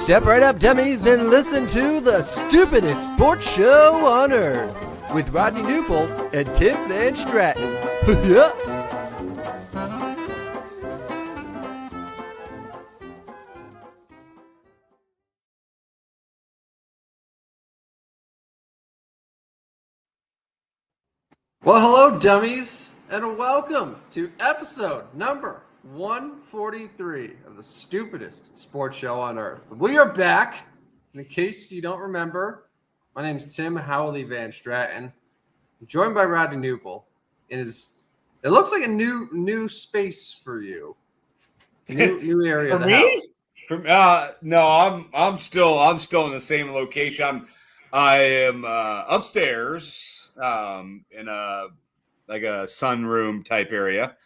Step right up, dummies, and listen to the stupidest sports show on earth with Rodney Newpol and Tim Van Stratton. Yeah. Well, hello, dummies, and welcome to episode number 143 of the stupidest sports show on earth. We are back. In case you don't remember, my name is Tim Howley Van Stratton. I'm joined by Rodney Newpol. It looks like a new space for you. New area of the house. No, I'm still in the same location. I am upstairs in a sunroom type area,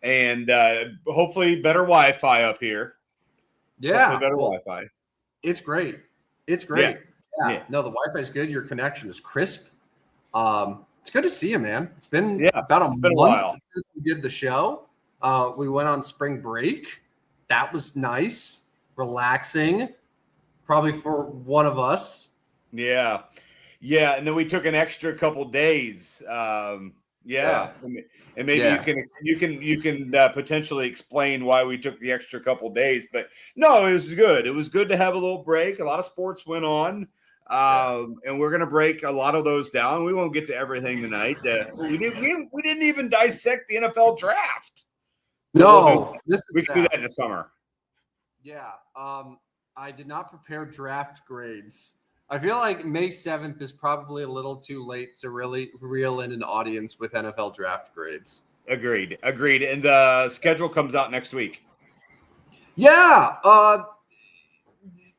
and hopefully better Wi-Fi up here. Yeah, hopefully better Wi-Fi. It's great. Yeah. No, the Wi-Fi is good. Your connection is crisp. It's good to see you, man. It's been about a month since we did the show. We went on spring break. That was nice, relaxing, probably for one of us. Yeah, and then we took an extra couple days. And maybe you can potentially explain why we took the extra couple days. But no, it was good. It was good to have a little break. A lot of sports went on, and we're gonna break a lot of those down. We won't get to everything tonight. We didn't even dissect the NFL draft. No, we can do that in the summer. Yeah, I did not prepare draft grades. I feel like May 7th is probably a little too late to really reel in an audience with NFL draft grades. Agreed. And the schedule comes out next week. Yeah.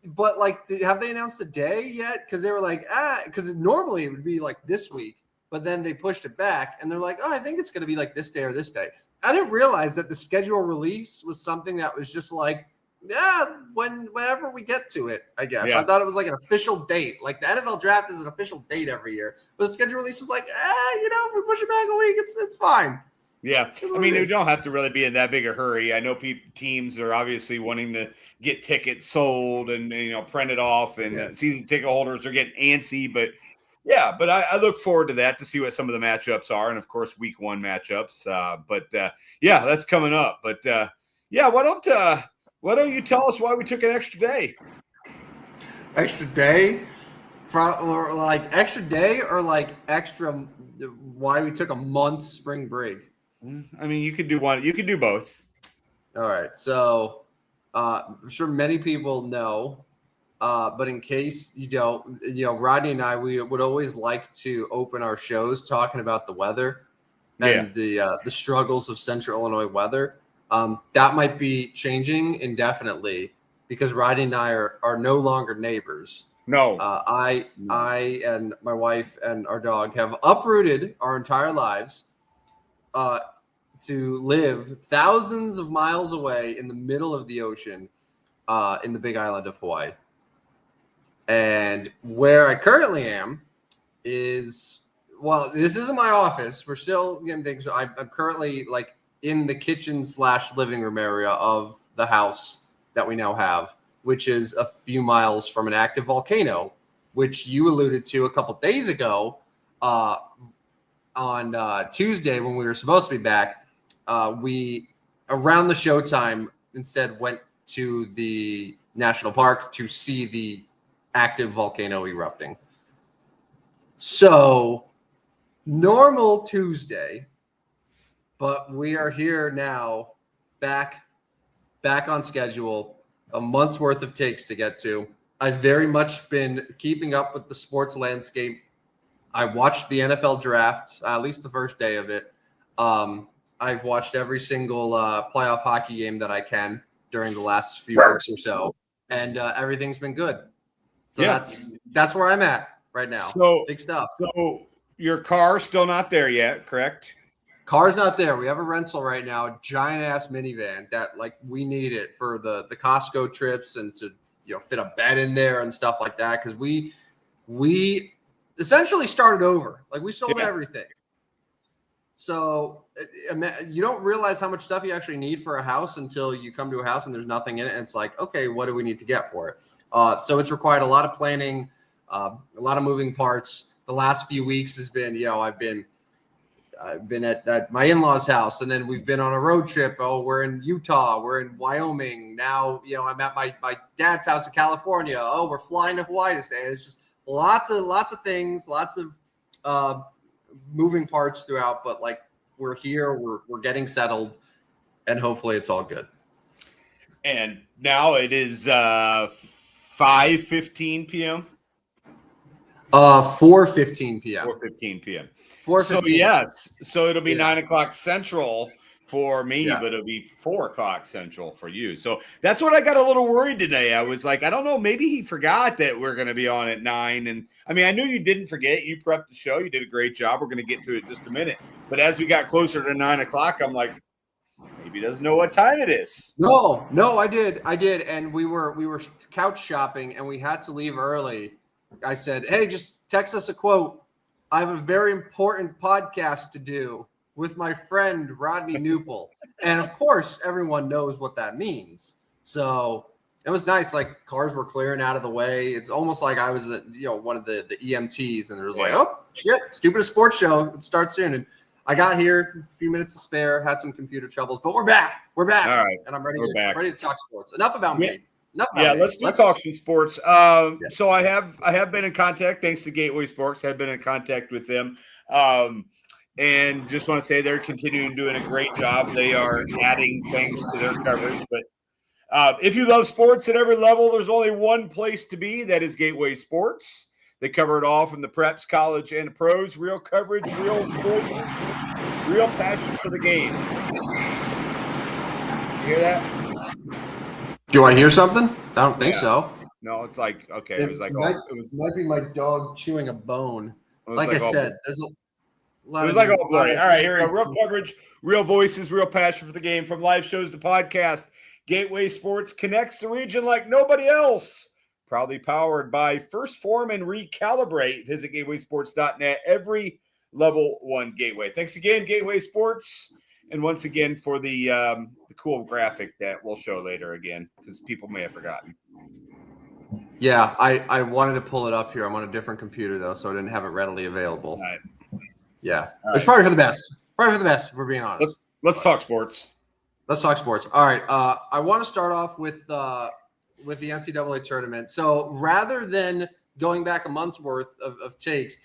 But have they announced a day yet? Because they were like, because normally it would be like this week, but then they pushed it back and they're like, I think it's going to be like this day or this day. I didn't realize that the schedule release was something that was just like, whenever we get to it, I guess. Yeah. I thought it was like an official date. Like the NFL draft is an official date every year. But the schedule release is like, we push it back a week. It's fine. Yeah. I mean, you don't have to really be in that big a hurry. I know teams are obviously wanting to get tickets sold and printed off, and season ticket holders are getting antsy. But I look forward to that to see what some of the matchups are. And, of course, week one matchups. That's coming up. But, why don't you tell us why we took an extra day? Extra day? Extra day or extra why we took a month spring break? I mean, you could do one. You could do both. All right. So I'm sure many people know, but in case you don't, Rodney and I, we would always like to open our shows talking about the weather and the struggles of Central Illinois weather. That might be changing indefinitely because Rodney and I are no longer neighbors. No. I and my wife and our dog have uprooted our entire lives to live thousands of miles away in the middle of the ocean in the Big Island of Hawaii. And where I currently am is, this isn't my office. We're still getting things. I'm currently in the kitchen/living room area of the house that we now have, which is a few miles from an active volcano, which you alluded to a couple days ago on Tuesday when we were supposed to be back. We, around the showtime, instead went to the national park to see the active volcano erupting. So, normal Tuesday. But we are here now, back on schedule, a month's worth of takes to get to. I've very much been keeping up with the sports landscape. I watched the NFL draft, at least the first day of it. I've watched every single playoff hockey game that I can during the last few weeks or so, and everything's been good. So that's where I'm at right now. So big stuff. So your car's still not there yet, correct? Car's not there. We have a rental right now, giant ass minivan that we need it for the Costco trips and to fit a bed in there and stuff like that because we essentially started over. We sold everything. So you don't realize how much stuff you actually need for a house until you come to a house and there's nothing in it. And it's like, okay, what do we need to get for it? So it's required a lot of planning, a lot of moving parts. The last few weeks has been, I've been at my in-laws' house, and then we've been on a road trip. Oh, we're in Utah, we're in Wyoming. Now, I'm at my dad's house in California. Oh, we're flying to Hawaii this day. It's just lots of things, lots of moving parts throughout, but like we're here, we're getting settled, and hopefully it's all good. And now it is 5:15 p.m. 4:15 p.m. 4:15 p.m. 4:15. So yes, so it'll be 9 o'clock Central for me, but it'll be 4 o'clock Central for you. So that's what I got a little worried today. I was like, I don't know, maybe he forgot that we're going to be on at 9. And I mean, I knew you didn't forget. You prepped the show. You did a great job. We're going to get to it in just a minute. But as we got closer to 9 o'clock, I'm like, maybe he doesn't know what time it is. No, I did. And we were couch shopping, and we had to leave early. I said, hey, just text us a quote. I have a very important podcast to do with my friend Rodney Newpol. And of course, everyone knows what that means. So it was nice. Like, cars were clearing out of the way. It's almost like I was one of the EMTs, and there was like, oh shit, Stupidest Sports Show. It starts soon. And I got here, a few minutes to spare, had some computer troubles, but we're back. All right. And I'm ready to talk sports. Enough about me. Let's talk some sports. So I have been in contact, thanks to Gateway Sports. I've been in contact with them. And just want to say they're continuing doing a great job. They are adding things to their coverage. But if you love sports at every level, there's only one place to be. That is Gateway Sports. They cover it all from the preps, college, and pros. Real coverage, real voices, real passion for the game. You hear that? Do I hear something? I don't think so. No, it's like, okay. It was like, might be my dog chewing a bone. Like I said, there's a lot of. It was like all blurry. All right, here we go. Real coverage, real voices, real passion for the game. From live shows to podcast, Gateway Sports connects the region like nobody else. Proudly powered by First Form and Recalibrate. Visit gatewaysports.net. Every level one Gateway. Thanks again, Gateway Sports. And once again for the cool graphic that we'll show later again, because people may have forgotten. Yeah, I wanted to pull it up here. I'm on a different computer, though, so I didn't have it readily available. All right. Yeah. It's probably for the best. If we're being honest. Let's talk sports. Let's talk sports. All right. I want to start off with the NCAA tournament. So rather than going back a month's worth of takes,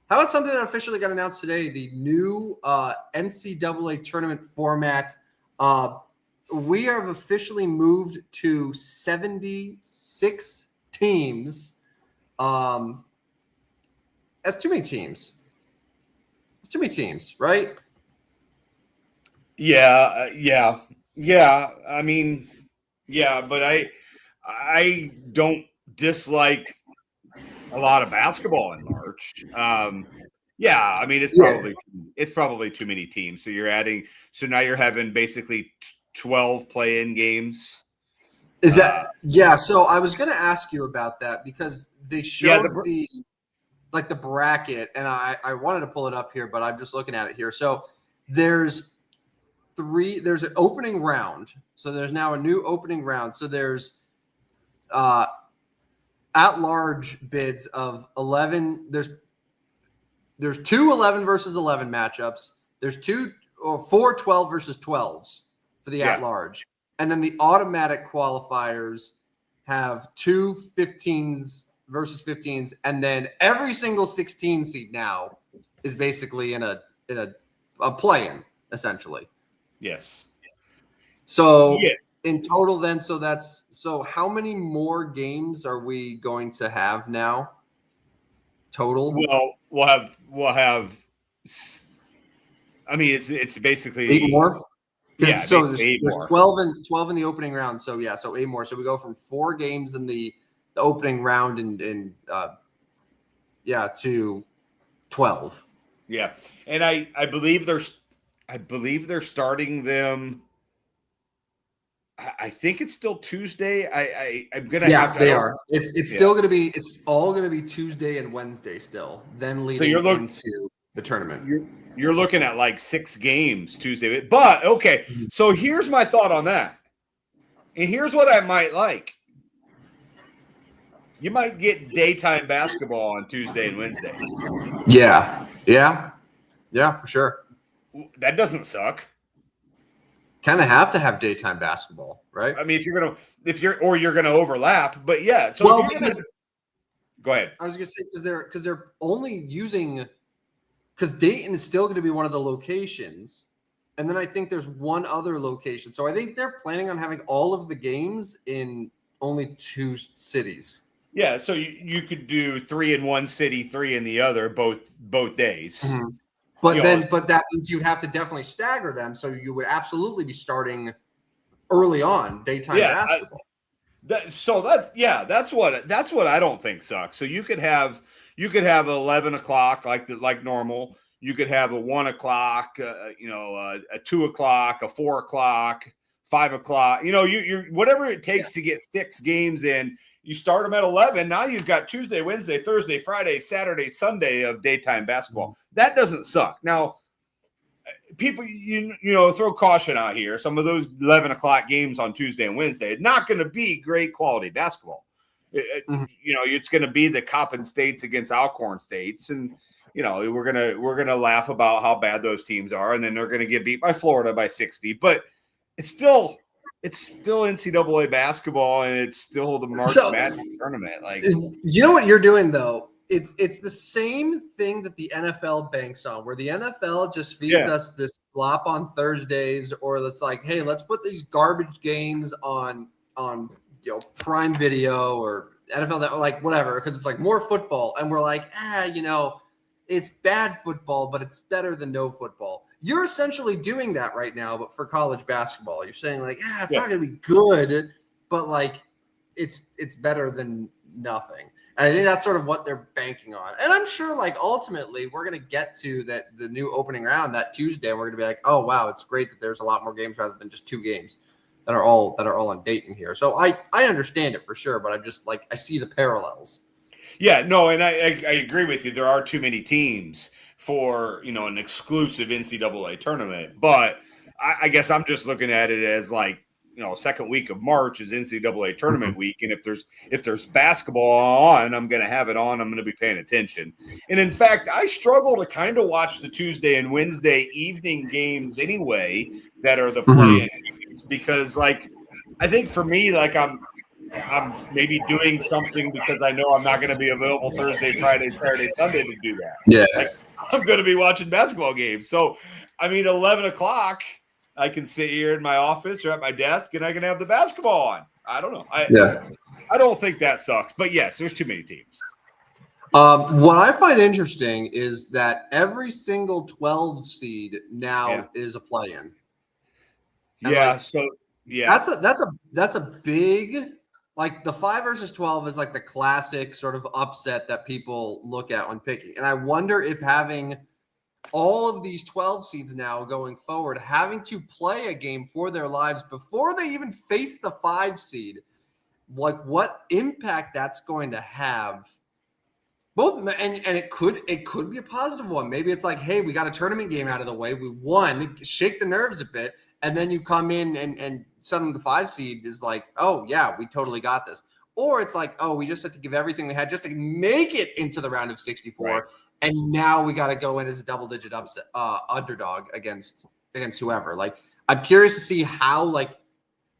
how about something that officially got announced today, the new NCAA tournament format. We have officially moved to 76 teams. That's too many teams. It's too many teams, right? Yeah. I mean, yeah, but I don't dislike a lot of basketball in March. Yeah, I mean it's probably too many teams. So you're adding. So now you're having basically 12 play-in games. Is that yeah? So I was going to ask you about that because they showed the bracket, and I wanted to pull it up here, but I'm just looking at it here. So there's an opening round. So there's now a new opening round. So there's at-large bids of 11. There's two 11 versus 11 matchups. There's 4 12 versus 12s for the at-large. And then the automatic qualifiers have 2 15s versus 15s. And then every single 16 seed now is basically in a play-in, essentially. Yes. So in total then, so how many more games are we going to have now? Total? Well, we'll have I mean it's basically 8 more. Yeah, so there's 12 in the opening round. So yeah, so 8 more. So we go from 4 games in the opening round and to 12. Yeah. And I believe they're starting them. I think it's still Tuesday. I'm gonna have to. They are. It's still gonna be. It's all gonna be Tuesday and Wednesday still. Then leading into the tournament. You're looking at like 6 games Tuesday. But okay, so here's my thought on that, and here's what I might like. You might get daytime basketball on Tuesday and Wednesday. Yeah, for sure. That doesn't suck. Kind of have to have daytime basketball, right? I mean, you're gonna overlap, but yeah. So Well, if you're gonna go ahead. I was gonna say because they're only using because Dayton is still going to be one of the locations, and then I think there's one other location. So I think they're planning on having all of the games in only 2 cities. Yeah, so you could do 3 in one city, 3 in the other, both days. Mm-hmm. But that means you'd have to definitely stagger them. So you would absolutely be starting early on daytime basketball. That's what I don't think sucks. So you could have 11 o'clock like normal. You could have a 1 o'clock, a 2 o'clock, a 4 o'clock, 5 o'clock. You're whatever it takes to get 6 games in. You start them at 11. Now you've got Tuesday, Wednesday, Thursday, Friday, Saturday, Sunday of daytime basketball. That doesn't suck. Now, people, throw caution out here. Some of those 11 o'clock games on Tuesday and Wednesday, it's not going to be great quality basketball. It's going to be the Coppin States against Alcorn States, and we're gonna laugh about how bad those teams are, and then they're going to get beat by Florida by 60. But it's still NCAA basketball, and it's still the March Madness tournament. Like, you know what you're doing though? It's the same thing that the NFL banks on, where the NFL just feeds us this flop on Thursdays, or it's like, hey, let's put these garbage games on Prime Video or NFL, like whatever, because it's like more football, and we're like, it's bad football, but it's better than no football. You're essentially doing that right now, but for college basketball. You're saying like, it's not going to be good, but like it's better than nothing. And I think that's sort of what they're banking on. And I'm sure like ultimately we're going to get to the new opening round that Tuesday. And we're going to be like, oh, wow, it's great that there's a lot more games rather than just 2 games that are all on Dayton here. So I understand it for sure, but I'm just like, I see the parallels. Yeah, no, and I agree with you. There are too many teams for an exclusive NCAA tournament, but I guess I'm just looking at it as like second week of March is NCAA tournament week, and if there's basketball on, I'm going to have it on. I'm going to be paying attention. And in fact, I struggle to kind of watch the Tuesday and Wednesday evening games anyway that are the play-in games, because like I think for me, like I'm maybe doing something because I know I'm not going to be available Thursday, Friday, Saturday, Sunday to do that. Yeah. Like, I'm going to be watching basketball games. So, 11 o'clock, I can sit here in my office or at my desk and I can have the basketball on. I don't know. I don't think that sucks. But yes, there's too many teams. What I find interesting is that every single 12 seed now is a play-in. And that's a big, like the 5 versus 12 is like the classic sort of upset that people look at when picking. And I wonder if having all of these 12 seeds now going forward, having to play a game for their lives before they even face the 5 seed, like what impact that's going to have. Both, and it could be a positive one. Maybe it's like, hey, we got a tournament game out of the way. We won, shake the nerves a bit. And then you come in and suddenly the 5 seed is like, oh, yeah, we totally got this. Or it's like, oh, we just had to give everything we had just to make it into the round of 64. Right. And now we got to go in as a double-digit upset underdog against whoever. Like, I'm curious to see how, like,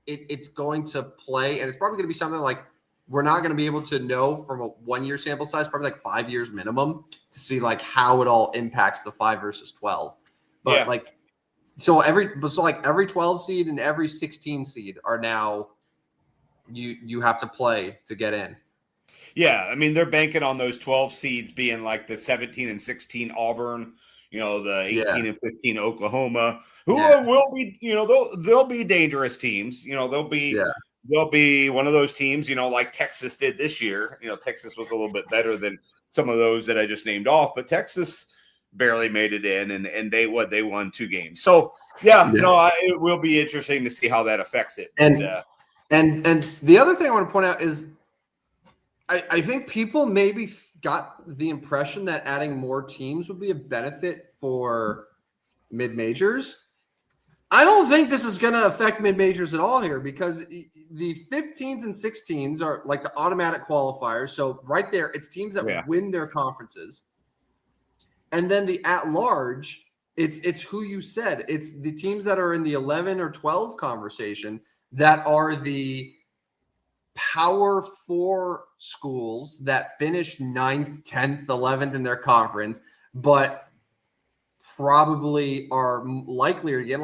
it's going to play. And it's probably going to be something like we're not going to be able to know from a 1-year sample size, probably like 5 years minimum, to see, like, how it all impacts the 5 versus 12. But, like, So every 12 seed and every 16 seed are now you have to play to get in. Yeah, I mean they're banking on those 12 seeds being like the 17 and 16 Auburn, the 18 and 15 Oklahoma, who will be, they'll be dangerous teams. They'll be one of those teams, like Texas did this year. Texas was a little bit better than some of those that I just named off, but Texas barely made it in, and they won 2 games. So it will be interesting to see how that affects it. And the other thing I want to point out is I think people maybe got the impression that adding more teams would be a benefit for mid-majors. I don't think this is going to affect mid-majors at all here because the 15s and 16s are like the automatic qualifiers. So right there, it's teams that win their conferences. And then the at-large, it's who you said. It's the teams that are in the 11 or 12 conversation that are the Power 4 schools that finished 9th, 10th, 11th in their conference, but probably are likelier to get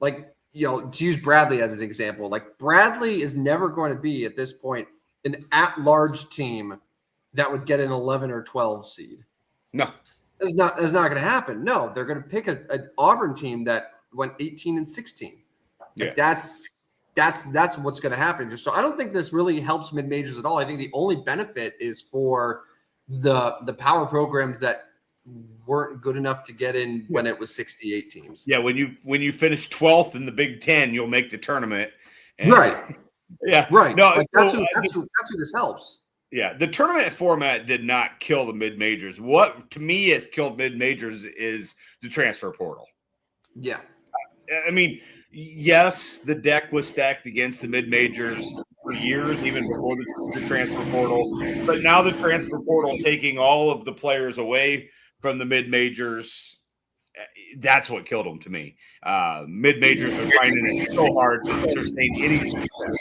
to use Bradley as an example. Like Bradley is never going to be at this point an at-large team that would get an 11 or 12 seed. No. That's not going to happen. No, they're going to pick an Auburn team that went 18 and 16. Yeah. That's what's going to happen. So I don't think this really helps mid-majors at all. I think the only benefit is for the power programs that weren't good enough to get in when it was 68 teams. Yeah, when you finish 12th in the Big Ten, you'll make the tournament. Right. Yeah. Right. No, that's who this helps. Yeah, the tournament format did not kill the mid-majors. What, to me, has killed mid-majors is the transfer portal. Yeah. I mean, yes, the deck was stacked against the mid-majors for years, even before the transfer portal. But now the transfer portal taking all of the players away from the mid-majors, that's what killed them to me. Mid-majors are finding it so hard to sustain any success.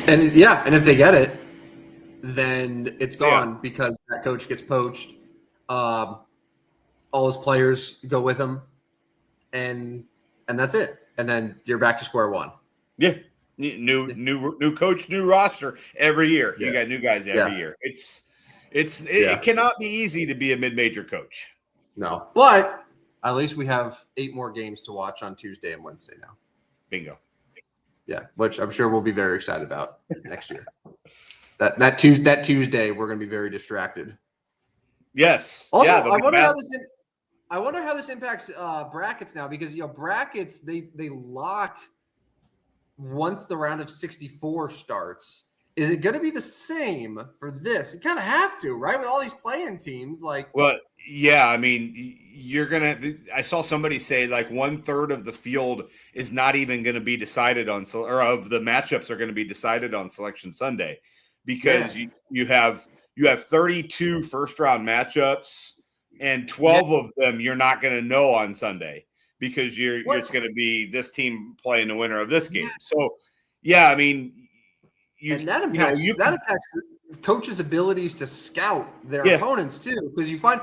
And if they get it, then it's gone because that coach gets poached. All his players go with him, and that's it. And then you're back to square one. Yeah, new coach, new roster every year. You got new guys every year. It cannot be easy to be a mid-major coach. No, but at least we have 8 more games to watch on Tuesday and Wednesday now. Bingo. Yeah, which I'm sure we'll be very excited about next year. That Tuesday, we're going to be very distracted. Yes. Also, I wonder how this impacts brackets now because brackets they lock once the round of 64 starts. Is it going to be the same for this? You kind of have to, right? With all these playing teams, Well, yeah. I mean, I saw somebody say 1/3 of the field is not even going to be decided on, or of the matchups are going to be decided on Selection Sunday, because you have 32 first round matchups, and 12 of them you're not going to know on Sunday because it's going to be this team playing the winner of this game. So, yeah, I mean. That impacts the coaches' abilities to scout their opponents too, because you find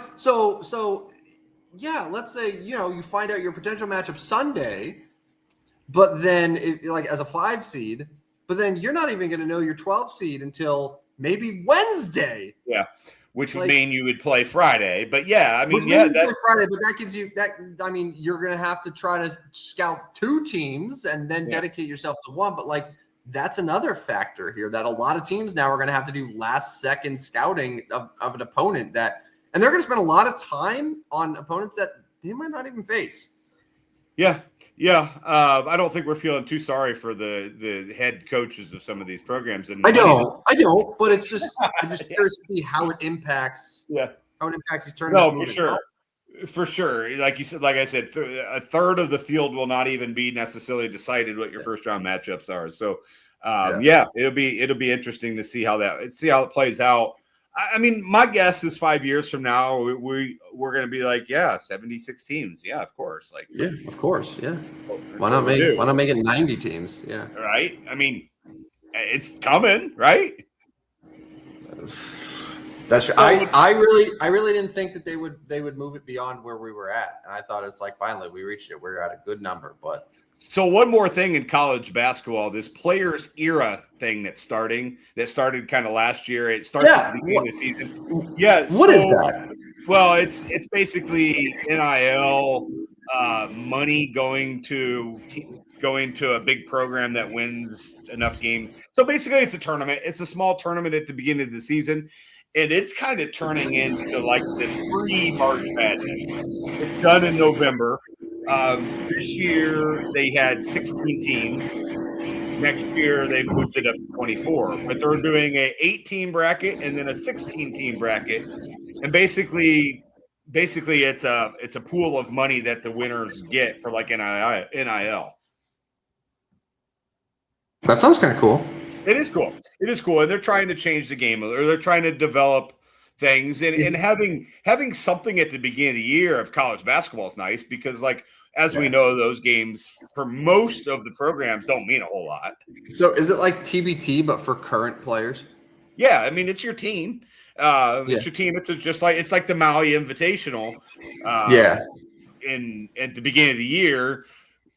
let's say you find out your potential matchup Sunday, but then as a 5 seed, but then you're not even going to know your 12 seed until maybe Wednesday. Yeah, which would mean you would play Friday. But play Friday, but that gives you that. I mean, you're going to have to try to scout 2 teams and then dedicate yourself to one, but that's another factor here that a lot of teams now are going to have to do last-second scouting of an opponent and they're going to spend a lot of time on opponents that they might not even face. Yeah. I don't think we're feeling too sorry for the head coaches of some of these programs. And I don't, but it's just I'm just curious to see how it impacts. Yeah, how it impacts these tournaments. No, for sure. For sure. Like I said, 1/3 of the field will not even be necessarily decided what your first round matchups are. So, it'll be interesting to see how it plays out. I mean, my guess is 5 years from now, we're going to be 76 teams. Yeah, of course. Of course. Yeah. Why not make it 90 teams? Yeah. Right. I mean, it's coming, right? That's true. I really didn't think that they would move it beyond where we were at, and I thought it's finally we reached it. We're at a good number, but so one more thing in college basketball, this players era thing that started kind of last year. It starts at the beginning of the season. Yeah. What is that? Well, it's basically NIL money going to a big program that wins enough games. So basically, it's a tournament. It's a small tournament at the beginning of the season. And it's kind of turning into the pre-March Madness. It's done in November. This year they had 16 teams. Next year they moved it up to 24. But they're doing an 8-team bracket and then a 16-team bracket. And basically basically it's a pool of money that the winners get for like NIL. That sounds kind of cool. It is cool. It is cool, and they're trying to change the game, or they're trying to develop things, and having something at the beginning of the year of college basketball is nice because, like, as we know, those games for most of the programs don't mean a whole lot. So is it like TBT but for current players? Yeah, I mean it's your team. It's your team. It's like the Maui Invitational. At the beginning of the year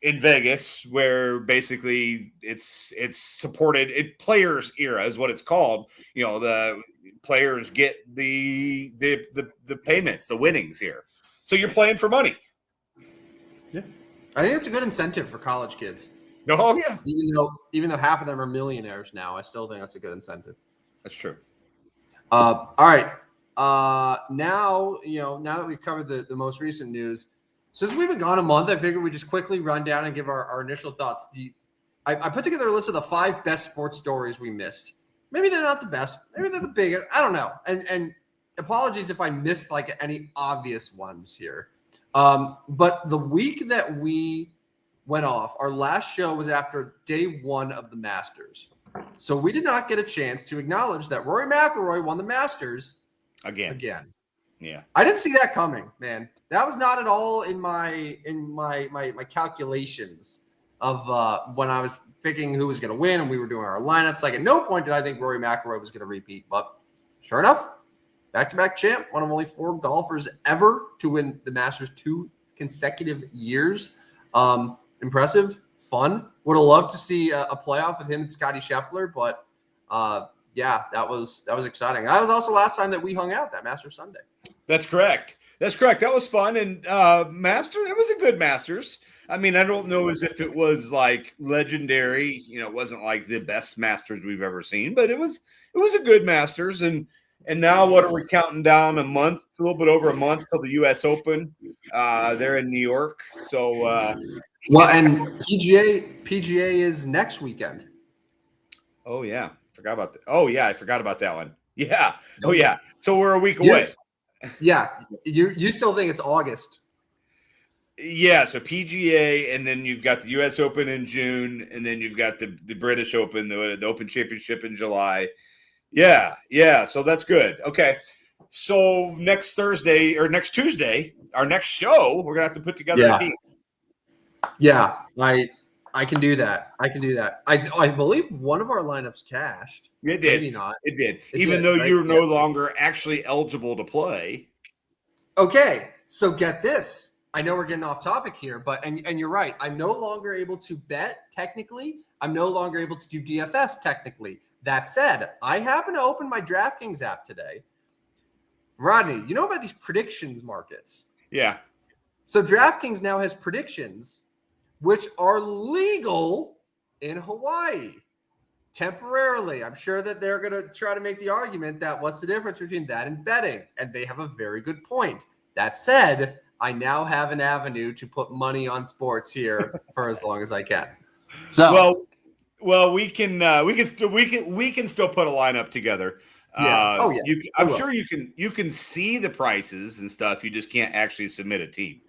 in Vegas, where basically it's supported players era is what it's called. You know, the players get the payments, the winnings here. So you're playing for money. Yeah. I think it's a good incentive for college kids. Oh yeah. Even though half of them are millionaires now, I still think that's a good incentive. That's true. All right. Now that we've covered the most recent news, since we've been gone a month, I figured we'd just quickly run down and give our initial thoughts. I put together a list of the 5 best sports stories we missed. Maybe they're not the best. Maybe they're the biggest. I don't know. And apologies if I missed like any obvious ones here. But the week that we went off, our last show was after day 1 of the Masters. So we did not get a chance to acknowledge that Rory McIlroy won the Masters again. Yeah. I didn't see that coming, man. That was not at all in my calculations of when I was thinking who was going to win and we were doing our lineups. Like at no point did I think Rory McIlroy was going to repeat. But sure enough, back-to-back champ, one of only 4 golfers ever to win the Masters 2 consecutive years. Impressive, fun. Would have loved to see a playoff with him and Scotty Scheffler, but that was exciting. That was also last time that we hung out, that Masters Sunday. That's correct. That was fun. And Masters, it was a good Masters. I mean, I don't know as if it was like legendary. You know, it wasn't like the best Masters we've ever seen, but it was a good Masters. And now what are we counting down? A little bit over a month till the U.S. Open. They're in New York. So, and PGA is next weekend. Oh yeah, forgot about that. Oh yeah, I forgot about that one. Yeah. Oh yeah. So we're a week away. Yeah. You still think it's August? Yeah. So PGA, and then you've got the U.S. Open in June, and then you've got the British Open, the Open Championship in July. Yeah. So that's good. Okay. So next Thursday or next Tuesday, our next show, we're gonna have to put together a team. Yeah, I can do that. I believe one of our lineups cashed. It did. Maybe not. It did. Even though you're no longer actually eligible to play. Okay, so get this. I know we're getting off topic here, but and you're right. I'm no longer able to bet technically. I'm no longer able to do DFS technically. That said, I happen to open my DraftKings app today. Rodney, you know about these predictions markets? Yeah. So DraftKings now has predictions which are legal in Hawaii temporarily. I'm sure that they're going to try to make the argument that what's the difference between that and betting? And they have a very good point. That said, I now have an avenue to put money on sports here for as long as I can. So well, we can still put a lineup together. Yeah. I'm sure you can see the prices and stuff. You just can't actually submit a team.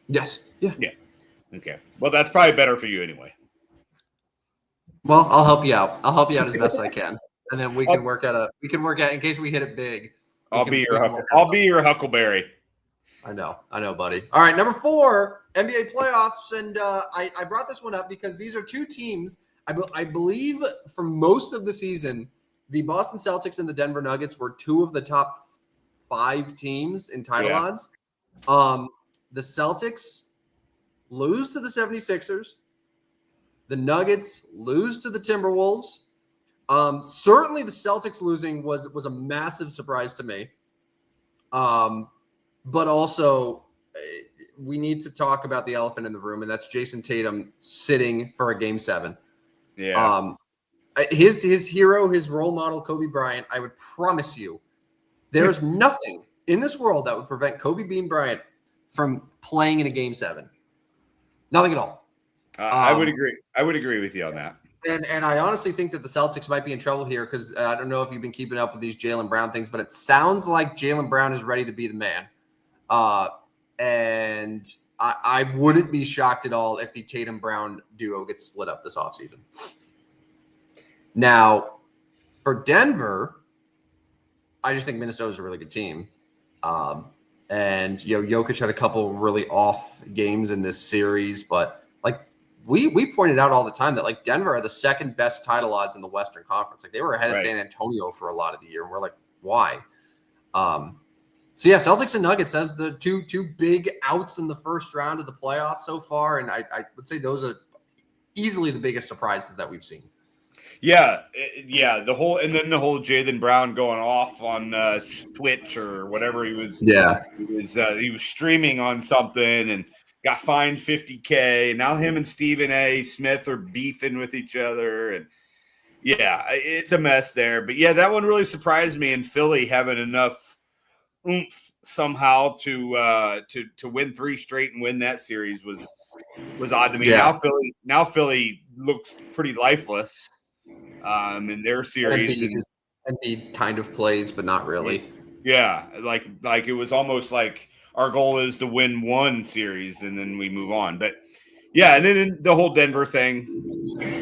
Yes. Yeah. Okay. Well, that's probably better for you anyway. Well, I'll help you out. I'll help you out as best I can, and then we can work out in case we hit it big. I'll be your Huckleberry. I know, buddy. All right, number 4, NBA playoffs, and I brought this one up because these are 2 teams. I believe for most of the season, the Boston Celtics and the Denver Nuggets were 2 of the top 5 teams in title odds. The Celtics lose to the 76ers. The Nuggets lose to the Timberwolves. Certainly the Celtics losing was a massive surprise to me. But also we need to talk about the elephant in the room, and that's Jason Tatum sitting for a Game 7. Yeah. His hero, his role model, Kobe Bryant, I would promise you there's nothing in this world that would prevent Kobe Bean Bryant from playing in a Game 7. Nothing at all. I would agree. I would agree with you on that. And I honestly think that the Celtics might be in trouble here because I don't know if you've been keeping up with these Jaylen Brown things, but it sounds like Jaylen Brown is ready to be the man. And I wouldn't be shocked at all if the Tatum-Brown duo gets split up this offseason. Now, for Denver, I just think Minnesota's a really good team. And, Jokic had a couple really off games in this series, but we pointed out all the time that Denver had the second best title odds in the Western Conference. They were ahead of San Antonio for a lot of the year. And we're like, why? So Celtics and Nuggets as the two big outs in the first round of the playoffs so far. And I would say those are easily the biggest surprises that we've seen. Yeah. The whole Jaylen Brown going off on Twitch or whatever he was. Yeah, he was streaming on something and got fined $50K. Now him and Stephen A. Smith are beefing with each other, and it's a mess there. But that one really surprised me. In Philly having enough oomph somehow to win 3 straight and win that series was odd to me. Yeah. Now Philly looks pretty lifeless. In their series, Embiid kind of plays, but not really. Yeah, like it was almost like our goal is to win one series and then we move on. But and then the whole Denver thing.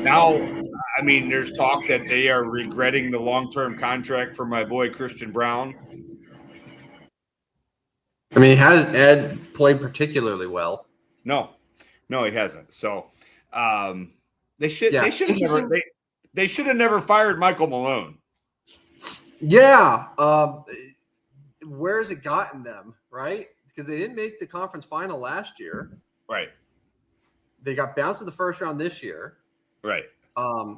Now, I mean, there's talk that they are regretting the long-term contract for my boy Christian Brown. I mean, has Ed played particularly well? No, he hasn't. So they should have never fired Michael Malone. Yeah. Where has it gotten them, right? Because they didn't make the conference final last year. Right. They got bounced in the first round this year. Right. I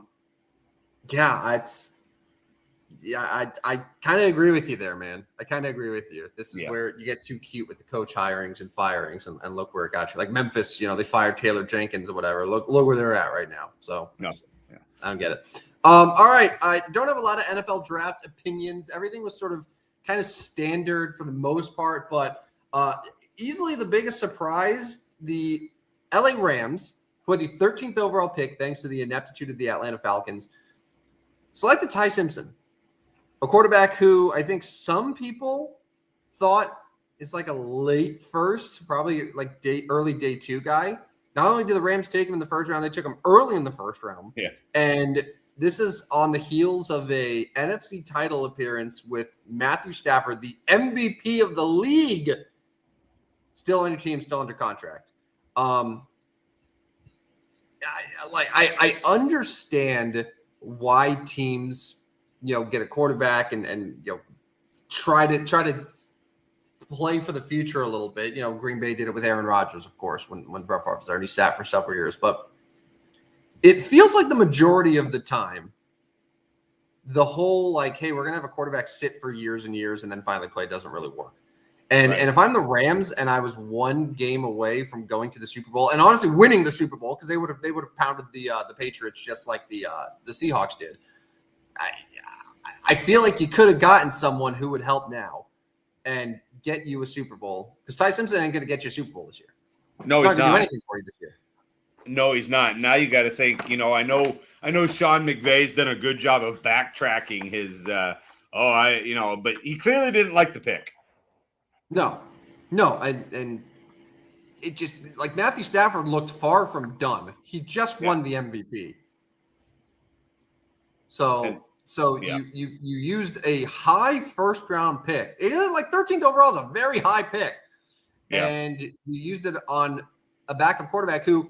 kind of agree with you there, man. I kind of agree with you. This is where you get too cute with the coach hirings and firings, and look where it got you. Like Memphis, they fired Taylor Jenkins or whatever. Look where they're at right now. So I don't get it. All right. I don't have a lot of NFL draft opinions. Everything was sort of kind of standard for the most part, but easily the biggest surprise, the LA Rams, who had the 13th overall pick, thanks to the ineptitude of the Atlanta Falcons, selected Ty Simpson, a quarterback who I think some people thought is like a late first, probably like early day 2 guy. Not only did the Rams take him in the first round, they took him early in the first round. Yeah. And this is on the heels of a NFC title appearance with Matthew Stafford, the MVP of the league, still on your team, still under contract. I understand why teams, get a quarterback and try to play for the future a little bit. Green Bay did it with Aaron Rodgers, of course, when Brett Favre was already sat for several years. But it feels like the majority of the time, the whole hey, we're going to have a quarterback sit for years and years and then finally play doesn't really work. And if I'm the Rams and I was one game away from going to the Super Bowl and honestly winning the Super Bowl, because they would have pounded the Patriots just like the Seahawks did. I feel like you could have gotten someone who would help now and get you a Super Bowl, because Ty Simpson ain't going to get you a Super Bowl this year. No, he's not. Do anything for you this year. No, he's not. Now you got to think. I know Sean McVay's done a good job of backtracking his. But he clearly didn't like the pick. No, and it just Matthew Stafford looked far from done. He just won the MVP. So you used a high first round pick. It was 13th overall is a very high pick. Yeah. And you used it on a backup quarterback who,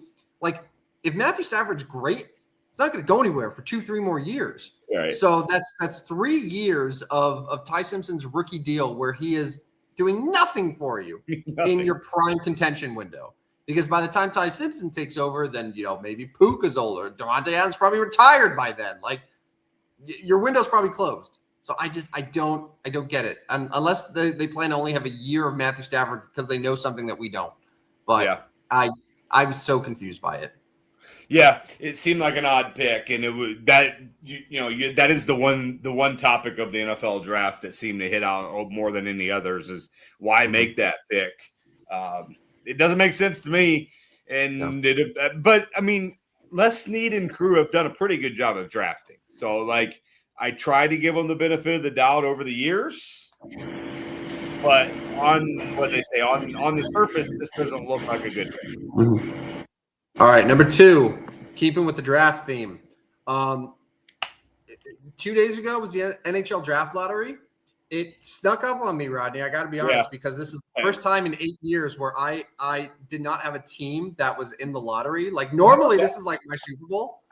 if Matthew Stafford's great, he's not going to go anywhere for 2-3 more years. Right. So that's 3 years of Ty Simpson's rookie deal where he is doing nothing for you in your prime contention window. Because by the time Ty Simpson takes over, then maybe Puka's older. Devontae Adams probably retired by then. Your window's probably closed. So I don't get it. Unless they plan to only have a year of Matthew Stafford because they know something that we don't. But I was so confused by it. Yeah, it seemed like an odd pick, and it was that that is the one topic of the NFL draft that seemed to hit out more than any others is why make that pick. It doesn't make sense to me, but I mean, Les Snead and crew have done a pretty good job of drafting. So I try to give them the benefit of the doubt over the years. but on what they say on the surface, this doesn't look like a good pick. Mm-hmm. All right, number 2, keeping with the draft theme. 2 days ago was the NHL draft lottery. It snuck up on me, Rodney. I got to be honest, because this is the first time in 8 years where I did not have a team that was in the lottery. Like normally this is like my Super Bowl,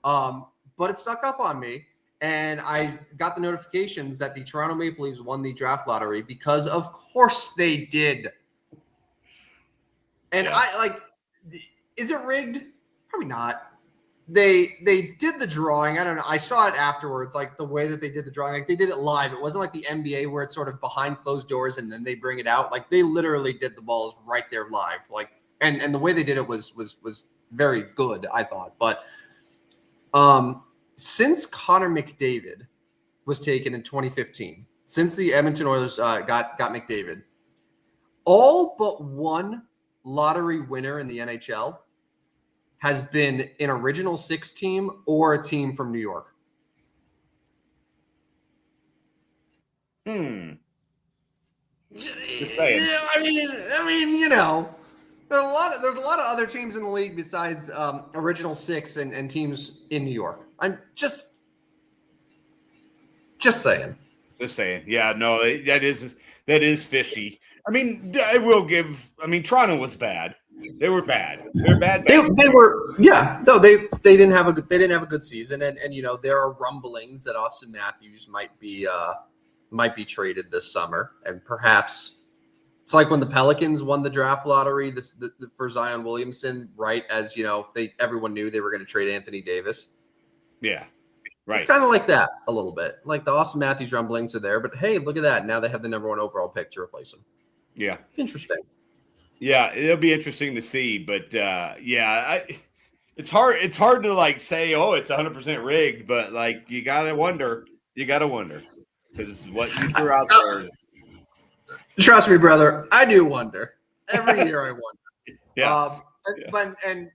but it snuck up on me, and I got the notifications that the Toronto Maple Leafs won the draft lottery because of course they did. And is it rigged? Probably not. They did the drawing. I don't know. I saw it afterwards, like the way that they did the drawing. Like they did it live. It wasn't like the NBA where it's sort of behind closed doors and then they bring it out. Like they literally did the balls right there live. Like and the way they did it was very good, I thought. But since Connor McDavid was taken in 2015, since the Edmonton Oilers got McDavid, all but one lottery winner in the NHL has been an original 6 team or a team from New York. Just saying. I mean, you know, there's a lot of other teams in the league besides original 6 and teams in New York. I'm just saying. Just saying. Yeah, no, that is fishy. I mean, I will give. I mean, Toronto was bad. They were bad. They're bad. They were, yeah. No, they didn't have a good season, and you know there are rumblings that Austin Matthews might be traded this summer, and perhaps it's like when the Pelicans won the draft lottery for Zion Williamson, right? As you know, everyone knew they were going to trade Anthony Davis. Yeah, right. It's kind of like that a little bit. Like the Austin Matthews rumblings are there, but hey, look at that! Now they have the number 1 overall pick to replace him. Yeah, interesting. Yeah, it'll be interesting to see, but it's hard to like say, oh, it's 100% rigged, but like you gotta wonder because what you threw out there. Trust me, brother, I do wonder. Every year I wonder. Yeah. But kind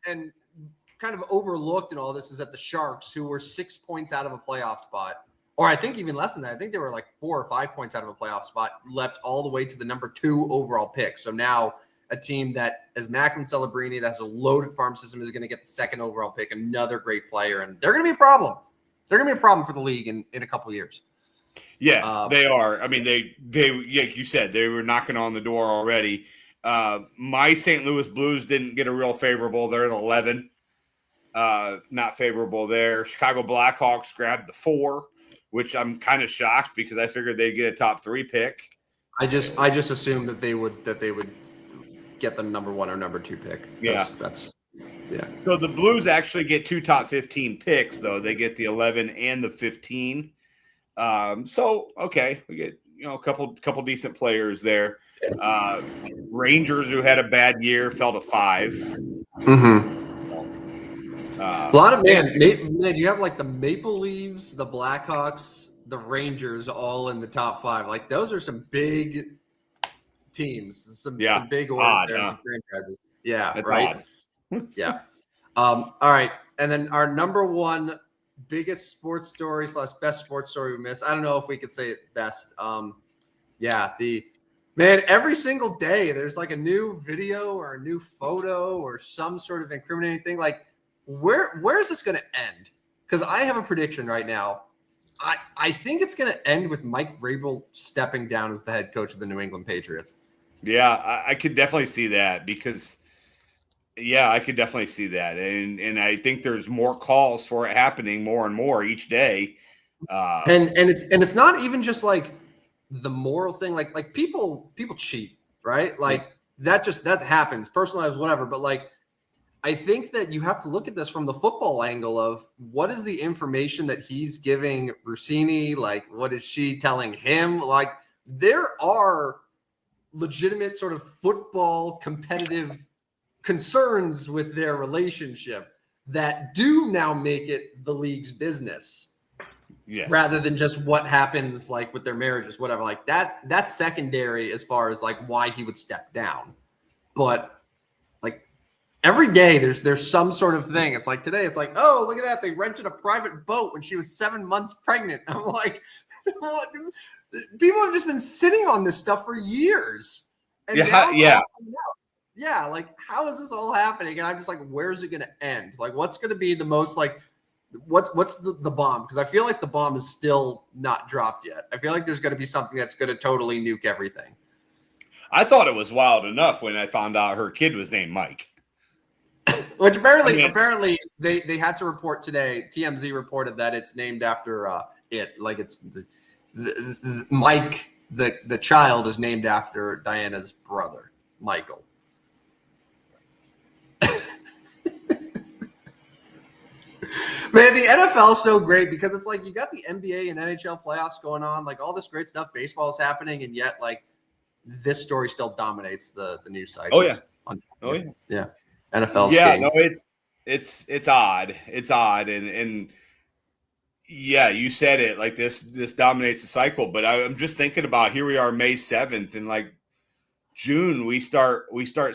of overlooked in all this is that the Sharks, who were 6 points out of a playoff spot, or I think even less than that, I think they were like 4 or 5 points out of a playoff spot, leapt all the way to the number 2 overall pick. So now a team that is Macklin Celebrini, that has a loaded farm system, is going to get the 2nd overall pick, another great player, and they're going to be a problem. They're going to be a problem for the league in a couple of years. Yeah, they are. I mean, they like you said, they were knocking on the door already. My St. Louis Blues didn't get a real favorable. They're at 11. Not favorable there. Chicago Blackhawks grabbed the 4, which I'm kind of shocked because I figured they'd get a top 3 pick. I just assumed that they would get the number 1 or number 2 pick. Yeah. So the Blues actually get 2 top 15 picks, though. They get the 11 and the 15. So okay, we get a couple decent players there. Rangers, who had a bad year, fell to 5. Mm-hmm. A lot of man. You have like the Maple Leafs, the Blackhawks, the Rangers, all in the top 5. Like those are some big teams, some big orders there, and some franchises. Yeah, that's right. Yeah. All right, and then our number 1 biggest sports story / best sports story we missed. I don't know if we could say it best. Every single day there's like a new video or a new photo or some sort of incriminating thing. Like, where is this going to end? Because I have a prediction right now. I think it's going to end with Mike Vrabel stepping down as the head coach of the New England Patriots. Yeah, I could definitely see that because. Yeah, I could definitely see that, and I think there's more calls for it happening more and more each day. And it's not even just like the moral thing, like people cheat, right? Like that happens, personalized, whatever. But like, I think that you have to look at this from the football angle of what is the information that he's giving Rossini, like what is she telling him? Like there are legitimate sort of football competitive concerns with their relationship that do now make it the league's business, rather than just what happens like with their marriages, whatever. Like that's secondary as far as like why he would step down. But like every day there's some sort of thing. It's like today, it's like, oh, look at that. They rented a private boat when she was 7 months pregnant. I'm like, what? People have just been sitting on this stuff for years. And now it's all coming out. Yeah, like how is this all happening? And I'm just like, where's it going to end? Like, what's going to be the most like, what's the bomb? Because I feel like the bomb is still not dropped yet. I feel like there's going to be something that's going to totally nuke everything. I thought it was wild enough when I found out her kid was named Mike. Which apparently they had to report today. TMZ reported that it's named after like it's Mike, the child is named after Diana's brother, Michael. Man, the NFL is so great because it's like you got the NBA and NHL playoffs going on, like all this great stuff. Baseball is happening, and yet like this story still dominates the news cycles. Oh yeah. Yeah. NFL's yeah, king. no, it's odd. It's odd, and yeah, you said it. Like this dominates the cycle. But I'm just thinking about here we are, May 7th, and like June we start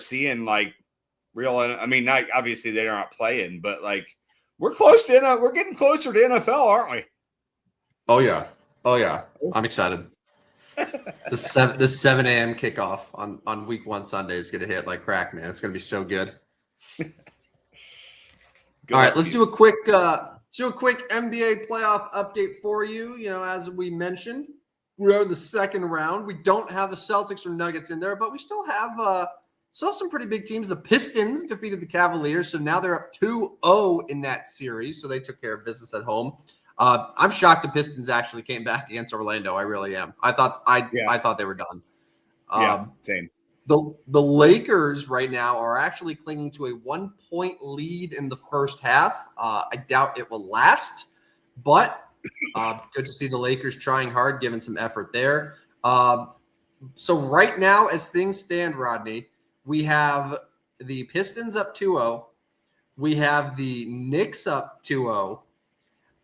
seeing like real. I mean, not obviously they're not playing, but like we're getting closer to NFL, aren't we? Oh yeah. I'm excited. The 7 a.m. kickoff on week 1 Sunday is going to hit like crack, man. It's going to be so good. All right, let's do a quick NBA playoff update for you. You know, as we mentioned, we're in the second round. We don't have the Celtics or Nuggets in there, but we still have some pretty big teams. The Pistons defeated the Cavaliers, so now they're up 2-0 in that series. So they took care of business at home. I'm shocked the Pistons actually came back against Orlando. I really am. I thought they were done. Same. The Lakers right now are actually clinging to a 1-point lead in the first half. I doubt it will last, but good to see the Lakers trying hard, giving some effort there. So right now, as things stand, Rodney, we have the Pistons up 2-0. We have the Knicks up 2-0.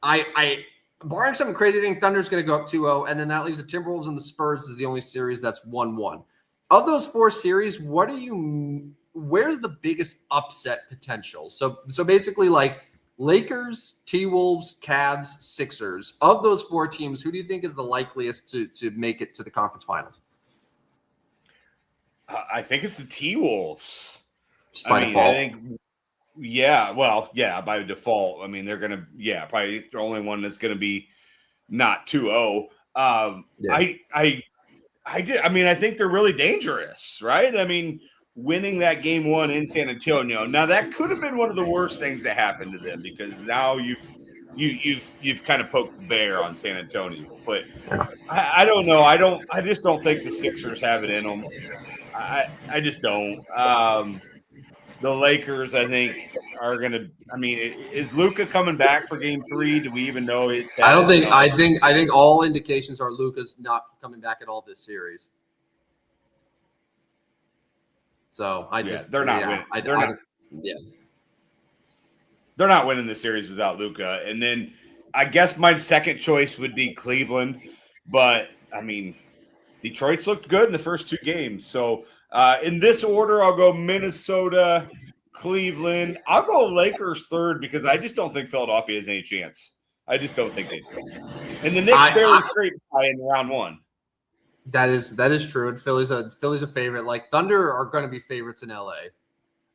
I barring something crazy, I think Thunder's going to go up 2-0, and then that leaves the Timberwolves and the Spurs as the only series that's 1-1. Of those 4 series, where's the biggest upset potential? So basically, like Lakers, T-Wolves, Cavs, Sixers. Of those 4 teams, who do you think is the likeliest to make it to the conference finals? I think it's the T-Wolves. By default. I think. By default. I mean, they're going to, probably the only one that's going to be not 2-0. I think they're really dangerous, right? I mean, winning that game 1 in San Antonio. Now, that could have been one of the worst things that happened to them because now you've kind of poked the bear on San Antonio. But I don't know. I just don't think the Sixers have it in them. I just don't. The Lakers, I think, are going to. I mean, is Luka coming back for Game 3? Do we even know his status? I don't think. I think all indications are Luka's not coming back at all this series. So they're not winning. They're not winning the series without Luka. And then I guess my second choice would be Cleveland, but I mean, Detroit's looked good in the first 2 games. So in this order, I'll go Minnesota, Cleveland. I'll go Lakers third because I just don't think Philadelphia has any chance. I just don't think they do. And the Knicks barely scraped by in round 1. That is true. And Philly's a favorite. Like Thunder are going to be favorites in LA.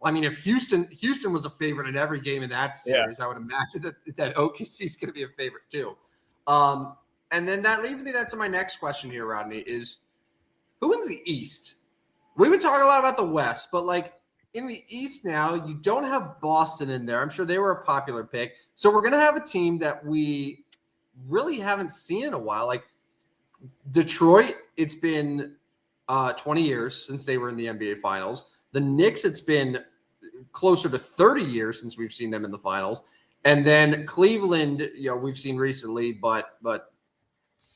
I mean, if Houston was a favorite in every game in that series, I would imagine that OKC is going to be a favorite too. And then that leads me to my next question here, Rodney, is who wins the East? We've been talking a lot about the West, but like in the East now, you don't have Boston in there. I'm sure they were a popular pick. So we're going to have a team that we really haven't seen in a while. Like Detroit, it's been 20 years since they were in the NBA Finals. The Knicks, it's been closer to 30 years since we've seen them in the finals. And then Cleveland, we've seen recently, but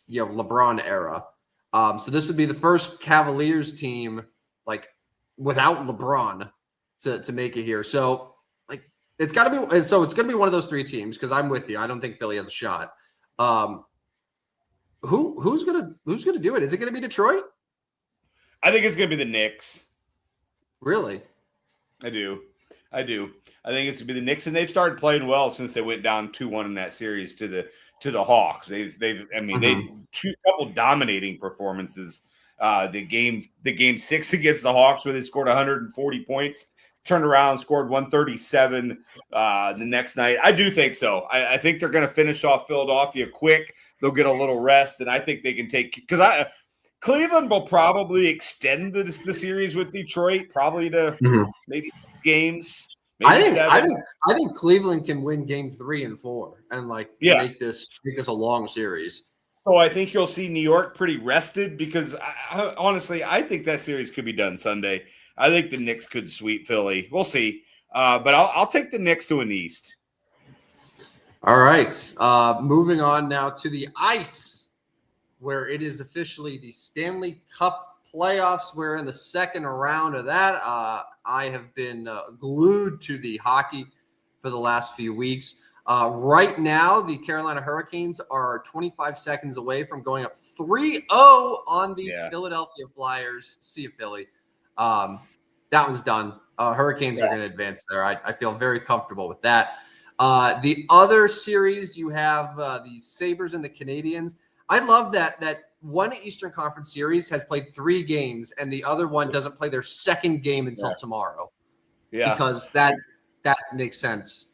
LeBron era. So this would be the first Cavaliers team like without LeBron to make it here. So like it's got to be. So it's going to be one of those 3 teams because I'm with you. I don't think Philly has a shot. Who's gonna do it? Is it going to be Detroit? I think it's going to be the Knicks. Really? I do. I do. I think it's going to be the Knicks, and they've started playing well since they went down 2-1 in that series to the Hawks. They couple dominating performances. The game 6 against the Hawks, where they scored 140 points, turned around, scored 137 the next night. I do think so. I think they're going to finish off Philadelphia quick. They'll get a little rest, and I think they can take because Cleveland will probably extend the series with Detroit, probably to maybe 6 games. Maybe 7. I think Cleveland can win game 3 and 4 and make this a long series. So I think you'll see New York pretty rested because honestly, I think that series could be done Sunday. I think the Knicks could sweep Philly. We'll see. But I'll take the Knicks to an East. All right. Moving on now to the ice, where it is officially the Stanley Cup playoffs. We're in the second round of that. I have been glued to the hockey for the last few weeks. Right now, the Carolina Hurricanes are 25 seconds away from going up 3-0 on the Philadelphia Flyers. See you, Philly. That one's done. Hurricanes are going to advance there. I feel very comfortable with that. The other series, you have the Sabres and the Canadiens. I love that one Eastern Conference series has played 3 games, and the other one doesn't play their second game until tomorrow. Yeah, because that makes sense.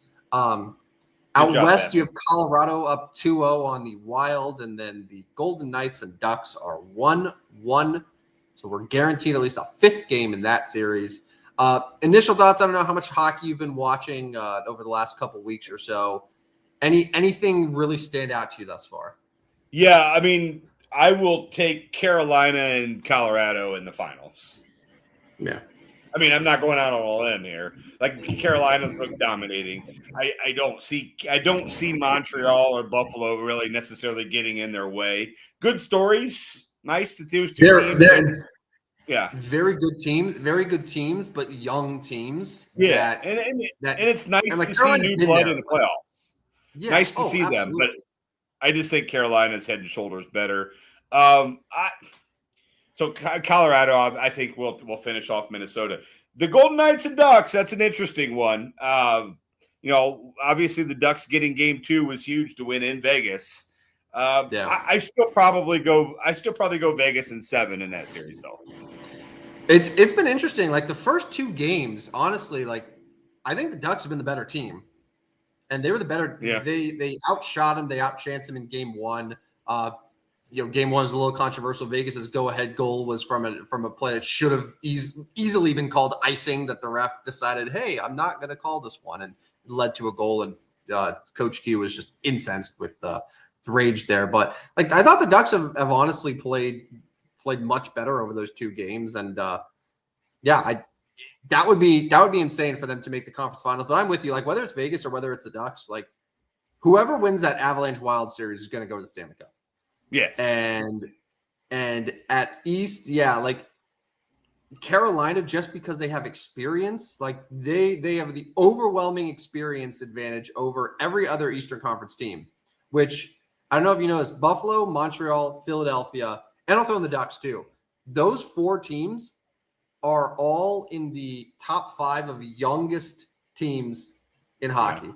Out west, you have Colorado up 2-0 on the Wild, and then the Golden Knights and Ducks are 1-1. So we're guaranteed at least a 5th game in that series. Initial thoughts, I don't know how much hockey you've been watching over the last couple weeks or so. Anything really stand out to you thus far? Yeah, I mean, I will take Carolina and Colorado in the finals. Yeah. I mean, I'm not going out on a limb here. Like Carolina's look dominating. I don't see Montreal or Buffalo really necessarily getting in their way. Good stories. Nice that those two teams. Yeah, very good teams, but young teams. Yeah, and it's nice to see new blood in the playoffs. Yeah, nice to see them, but I just think Carolina's head and shoulders better. So Colorado, I think we'll finish off Minnesota. The Golden Knights and Ducks, that's an interesting one. Obviously the Ducks getting game 2 was huge to win in Vegas. I still probably go Vegas in 7 in that series though. It's been interesting. Like the first 2 games, honestly, I think the Ducks have been the better team. And they were the better. Yeah. They outshot them. They outchanced them in game 1. Game 1 was a little controversial. Vegas's go-ahead goal was from a play that should have easily been called icing. That the ref decided, hey, I'm not going to call this one, and it led to a goal. And Coach Q was just incensed with the rage there. But I thought the Ducks have honestly played much better over those 2 games, and that would be insane for them to make the conference finals. But I'm with you. Whether it's Vegas or whether it's the Ducks, whoever wins that Avalanche Wild series is going to go to the Stanley Cup. Yes. And at East, Carolina, just because they have experience, they have the overwhelming experience advantage over every other Eastern Conference team, which I don't know if you know this: Buffalo, Montreal, Philadelphia, and I'll throw in the Ducks too. Those 4 teams are all in the top 5 of youngest teams in hockey. Yeah.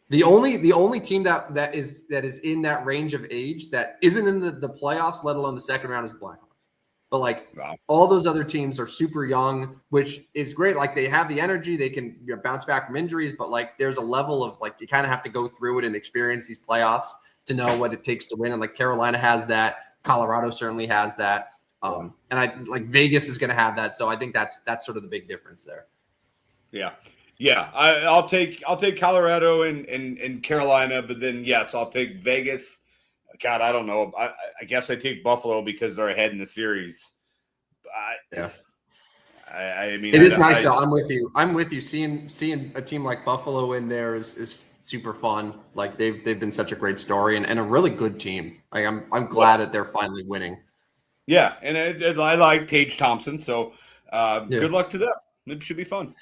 The only team that is in that range of age that isn't in the playoffs, let alone the second round, is the Blackhawks. But all those other teams are super young, which is great. They have the energy, they can bounce back from injuries, but there's a level of you kind of have to go through it and experience these playoffs to know what it takes to win. And Carolina has that, Colorado certainly has that, and Vegas is going to have that. So I think that's sort of the big difference there. Yeah. Yeah, I'll take Colorado and Carolina, but then yes, I'll take Vegas. God, I don't know. I guess I take Buffalo because they're ahead in the series. I mean, it is nice. Though. I'm with you. Seeing a team like Buffalo in there is super fun. They've been such a great story and a really good team. I'm glad that they're finally winning. Yeah, and I like Tage Thompson. So good luck to them. It should be fun.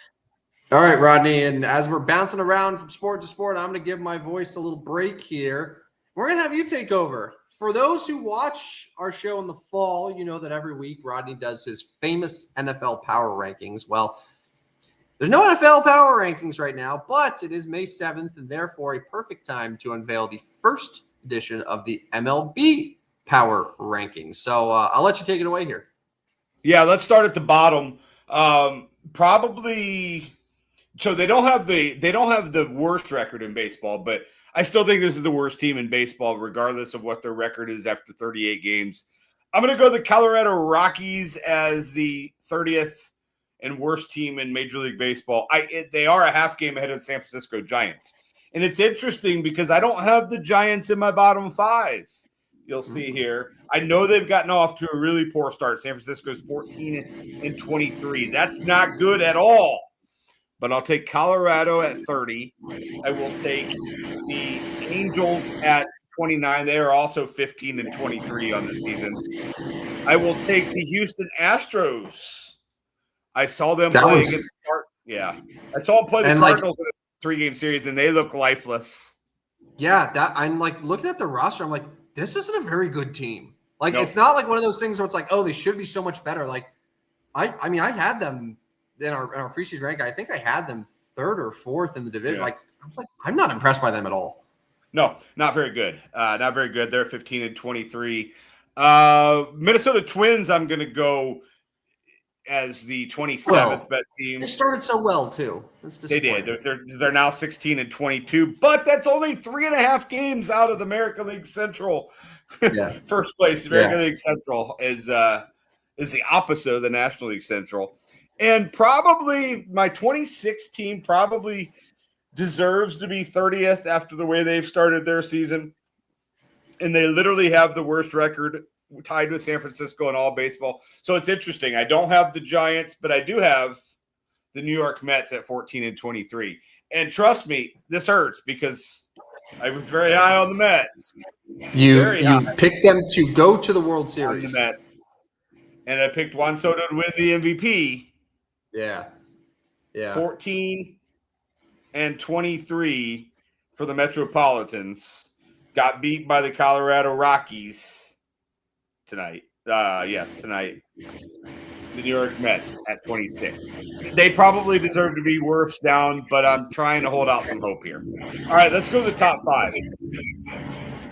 All right, Rodney, and as we're bouncing around from sport to sport, I'm going to give my voice a little break here. We're going to have you take over. For those who watch our show in the fall, you know that every week Rodney does his famous NFL power rankings. Well, There's no NFL power rankings right now, but it is May 7th, and therefore a perfect time to unveil the first edition of the MLB power rankings. So I'll let you take it away here. Yeah, let's start at the bottom. Probably. So they don't have the worst record in baseball, but I still think this is the worst team in baseball, regardless of what their record is after 38 games. I'm going to go the Colorado Rockies as the 30th and worst team in Major League Baseball. They are a half game ahead of the San Francisco Giants. And it's interesting because I don't have the Giants in my bottom 5. You'll see here. I know they've gotten off to a really poor start. San Francisco's 14-23. That's not good at all. But I'll take Colorado at 30. I will take the Angels at 29. They are also 15-23 on the season. I will take the Houston Astros. I saw them play against I saw them play the Cardinals in a 3-game series, and they look lifeless. Yeah, I'm like looking at the roster. I'm like, this isn't a very good team. Like, Nope. It's not like one of those things where it's like, oh, they should be so much better. Like, I mean, I had them in our preseason rank. I think I had them 3rd or 4th in the division. Yeah. Like, I'm not impressed by them at all. No, not very good. Not very good. They're 15-23. Minnesota Twins, I'm going to go as the 27th best team. They started so well too. They did. They're now 16-22, but that's only 3.5 games out of the American League Central. Yeah. First place, American League Central is the opposite of the National League Central, and probably my 26th team probably deserves to be 30th after the way they've started their season, and they literally have the worst record, tied with San Francisco in all baseball. So it's interesting. I don't have the Giants, but I do have the New York Mets at 14-23. And trust me, this hurts because I was very high on the Mets. You picked them to go to the World On Series. the Mets. And I picked Juan Soto to win the MVP. Yeah. 14-23 for the Metropolitans. Got beat by the Colorado Rockies tonight. Tonight. The New York Mets at 26. They probably deserve to be worse down, but I'm trying to hold out some hope here. All right, let's go to the top 5.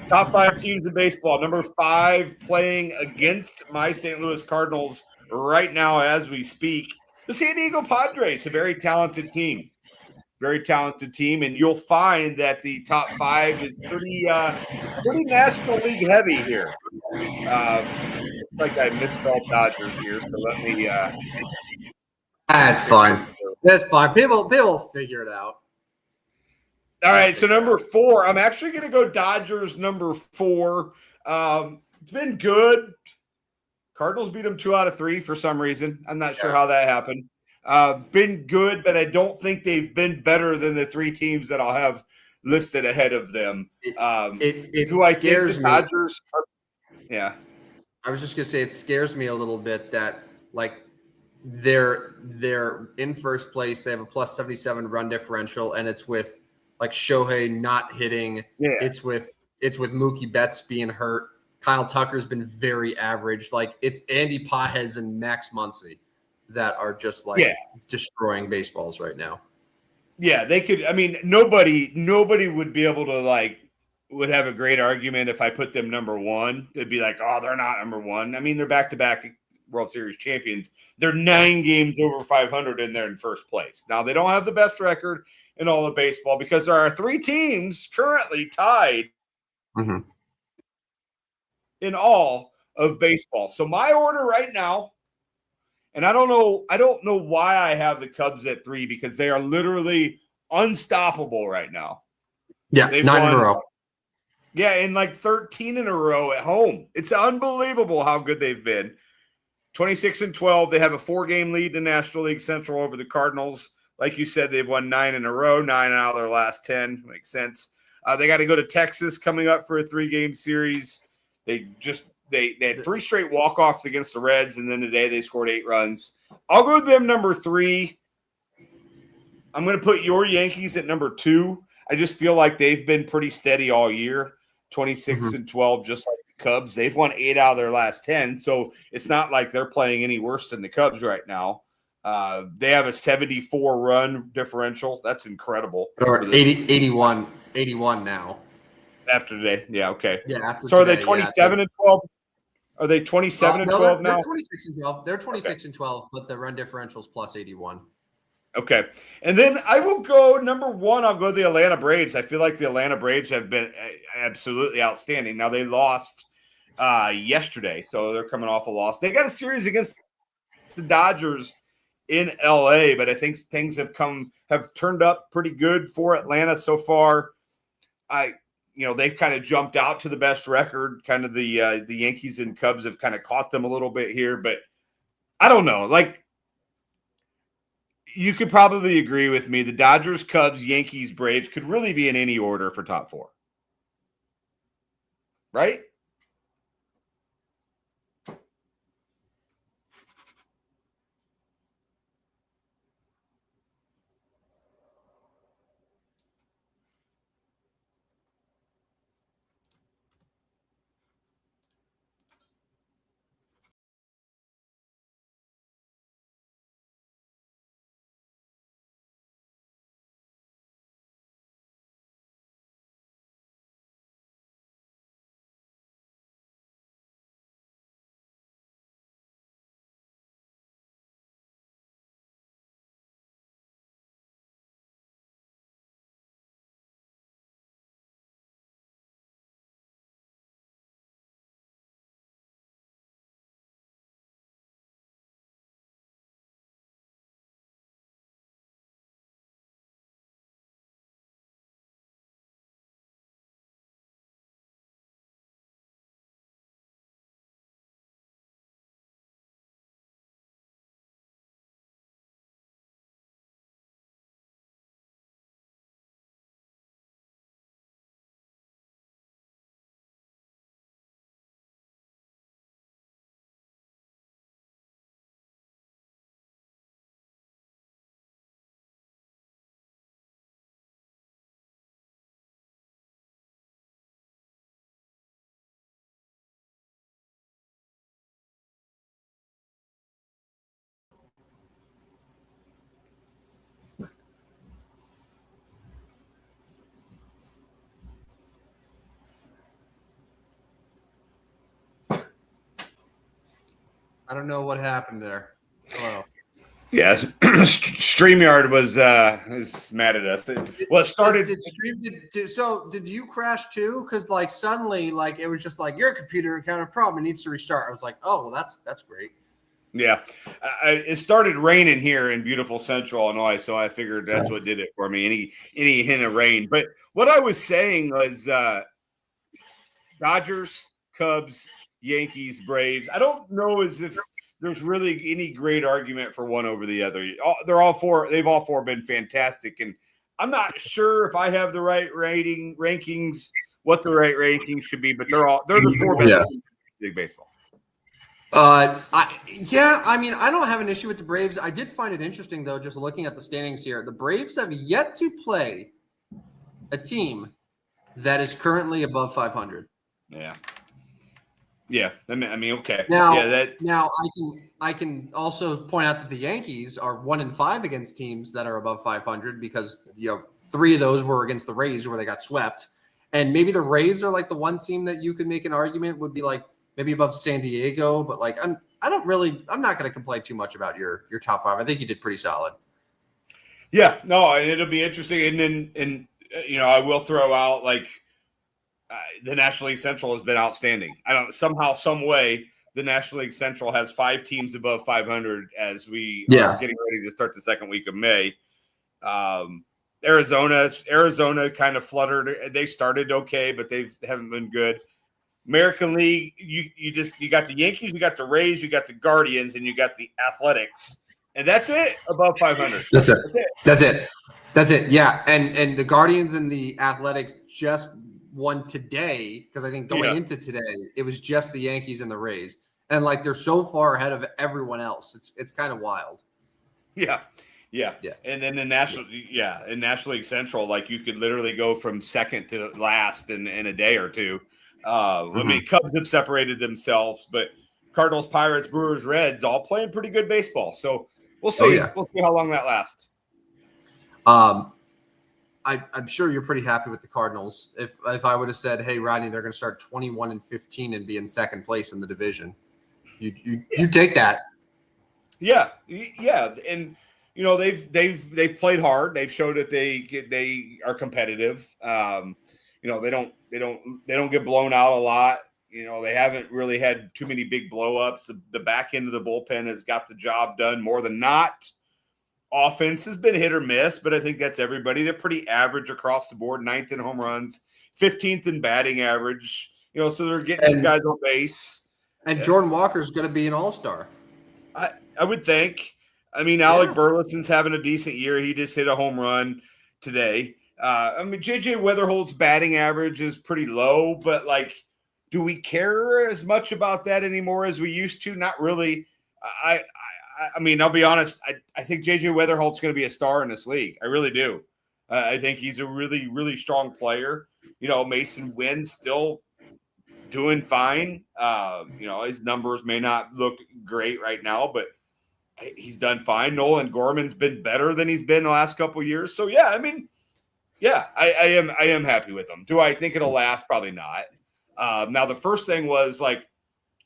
Top 5 teams in baseball. Number 5 playing against my St. Louis Cardinals right now as we speak. The San Diego Padres, a very talented team. Very talented team, and you'll find that the top 5 is pretty National League heavy here. Like I misspelled Dodgers here, so let me. That's fine. That's fine. People will figure it out. All right, so number 4, I'm actually going to go Dodgers number 4. Been good. Cardinals beat them 2 out of 3 for some reason. I'm not sure how that happened. Been good, but I don't think they've been better than the 3 teams that I'll have listed ahead of them. It I scares think the Dodgers are, yeah. I was just gonna say it scares me a little bit that like they're in first place. They have a plus 77 run differential, and it's with like Shohei not hitting. Yeah. It's with Mookie Betts being hurt. Kyle Tucker's been very average. Like it's Andy Pages and Max Muncy that are just like destroying baseballs right now. Yeah, they could. I mean, nobody would be able to would have a great argument if I put them number 1. It'd be like, oh, they're not number 1. I mean, they're back-to-back World Series champions. They're 9 games over 500 and they're in first place. Now, they don't have the best record in all of baseball because there are 3 teams currently tied in all of baseball. So my order right now, and I don't know why I have the Cubs at 3 because they are literally unstoppable right now. Yeah, They've 9 won, in a row. Yeah, and 13 in a row at home. It's unbelievable how good they've been. 26-12. They have a 4-game lead in the National League Central over the Cardinals. Like you said, they've won 9 in a row, 9 out of their last 10. Makes sense. They got to go to Texas coming up for a 3-game series. They had 3 straight walk-offs against the Reds, and then today they scored 8 runs. I'll go with them number 3. I'm going to put your Yankees at number 2. I just feel like they've been pretty steady all year, 26-12, just like the Cubs. They've won 8 out of their last 10, so it's not like they're playing any worse than the Cubs right now. They have a 74 run differential. That's incredible. Or 81 now. After today. Yeah, okay. Yeah, after so are today, they 27 and 12? Are they 27 and 12 now? They're 26 and 12. They're 26 and 12, but the run differential is plus 81. Okay. And then I will go number one. I'll go the Atlanta Braves. I feel like the Atlanta Braves have been absolutely outstanding. Now they lost yesterday, so they're coming off a loss. They got a series against the Dodgers in LA, but I think things have turned up pretty good for Atlanta so far. They've kind of jumped out to the best record. Kind of the Yankees and Cubs have kind of caught them a little bit here, but I don't know. Like, you could probably agree with me. The Dodgers, Cubs, Yankees, Braves could really be in any order for top four. Right? I don't know what happened there. Hello. Yeah, StreamYard was mad at us. Well, it started. Did you crash too? Because like suddenly, like it was just like your computer encountered a problem. It needs to restart. I was like, oh, well, that's great. Yeah, it started raining here in beautiful Central Illinois, so I figured that's what did it for me. Any hint of rain. But what I was saying was Dodgers, Cubs, Yankees, Braves. I don't know as if there's really any great argument for one over the other. They're all four. They've all four been fantastic, and I'm not sure if I have the right rankings, what the right rankings should be, but they're the four best in big baseball. I mean, I don't have an issue with the Braves. I did find it interesting though, just looking at the standings here. The Braves have yet to play a team that is currently above 500. Yeah. Yeah, I mean, okay. Now, yeah, I can also point out that the Yankees are 1-5 against teams that are above 500 because 3 of those were against the Rays where they got swept, and maybe the Rays are like the one team that you could make an argument would be like maybe above San Diego, but like I'm not going to complain too much about your top 5. I think you did pretty solid. Yeah, no, and it'll be interesting, and I will throw out like. The National League Central has been outstanding. I don't somehow, some way, the National League Central has 5 teams above 500 as we are getting ready to start the second week of May. Arizona kind of fluttered. They started okay, but they haven't been good. American League, you got the Yankees, you got the Rays, you got the Guardians, and you got the Athletics, and that's it above 500. That's it. Yeah, and the Guardians and the Athletic just won today because I think going into today it was just the Yankees and the Rays, and like they're so far ahead of everyone else. It's kind of wild. Yeah. And then in National League Central, like you could literally go from second to last in a day or two. I mean, Cubs have separated themselves, but Cardinals, Pirates, Brewers, Reds all playing pretty good baseball. So We'll see. Oh, yeah. We'll see how long that lasts. I'm sure you're pretty happy with the Cardinals. If I would have said, "Hey, Rodney, they're going to start 21-15 and be in second place in the division," you take that. Yeah, and they've played hard. They've showed that they are competitive. They don't get blown out a lot. They haven't really had too many big blow-ups. The back end of the bullpen has got the job done more than not. Offense has been hit or miss, but I think that's everybody. They're pretty average across the board, 9th in home runs, 15th in batting average. So they're getting some guys on base. And Jordan Walker's going to be an all-star. I would think. I mean, Alec Burleson's having a decent year. He just hit a home run today. J.J. Weatherhold's batting average is pretty low, but, do we care as much about that anymore as we used to? Not really. I'll be honest. I think J.J. Weatherhold's going to be a star in this league. I really do. I think he's a really, really strong player. Mason Wynn's still doing fine. His numbers may not look great right now, but he's done fine. Nolan Gorman's been better than he's been the last couple of years. So, I am happy with him. Do I think it'll last? Probably not. Now, the first thing was,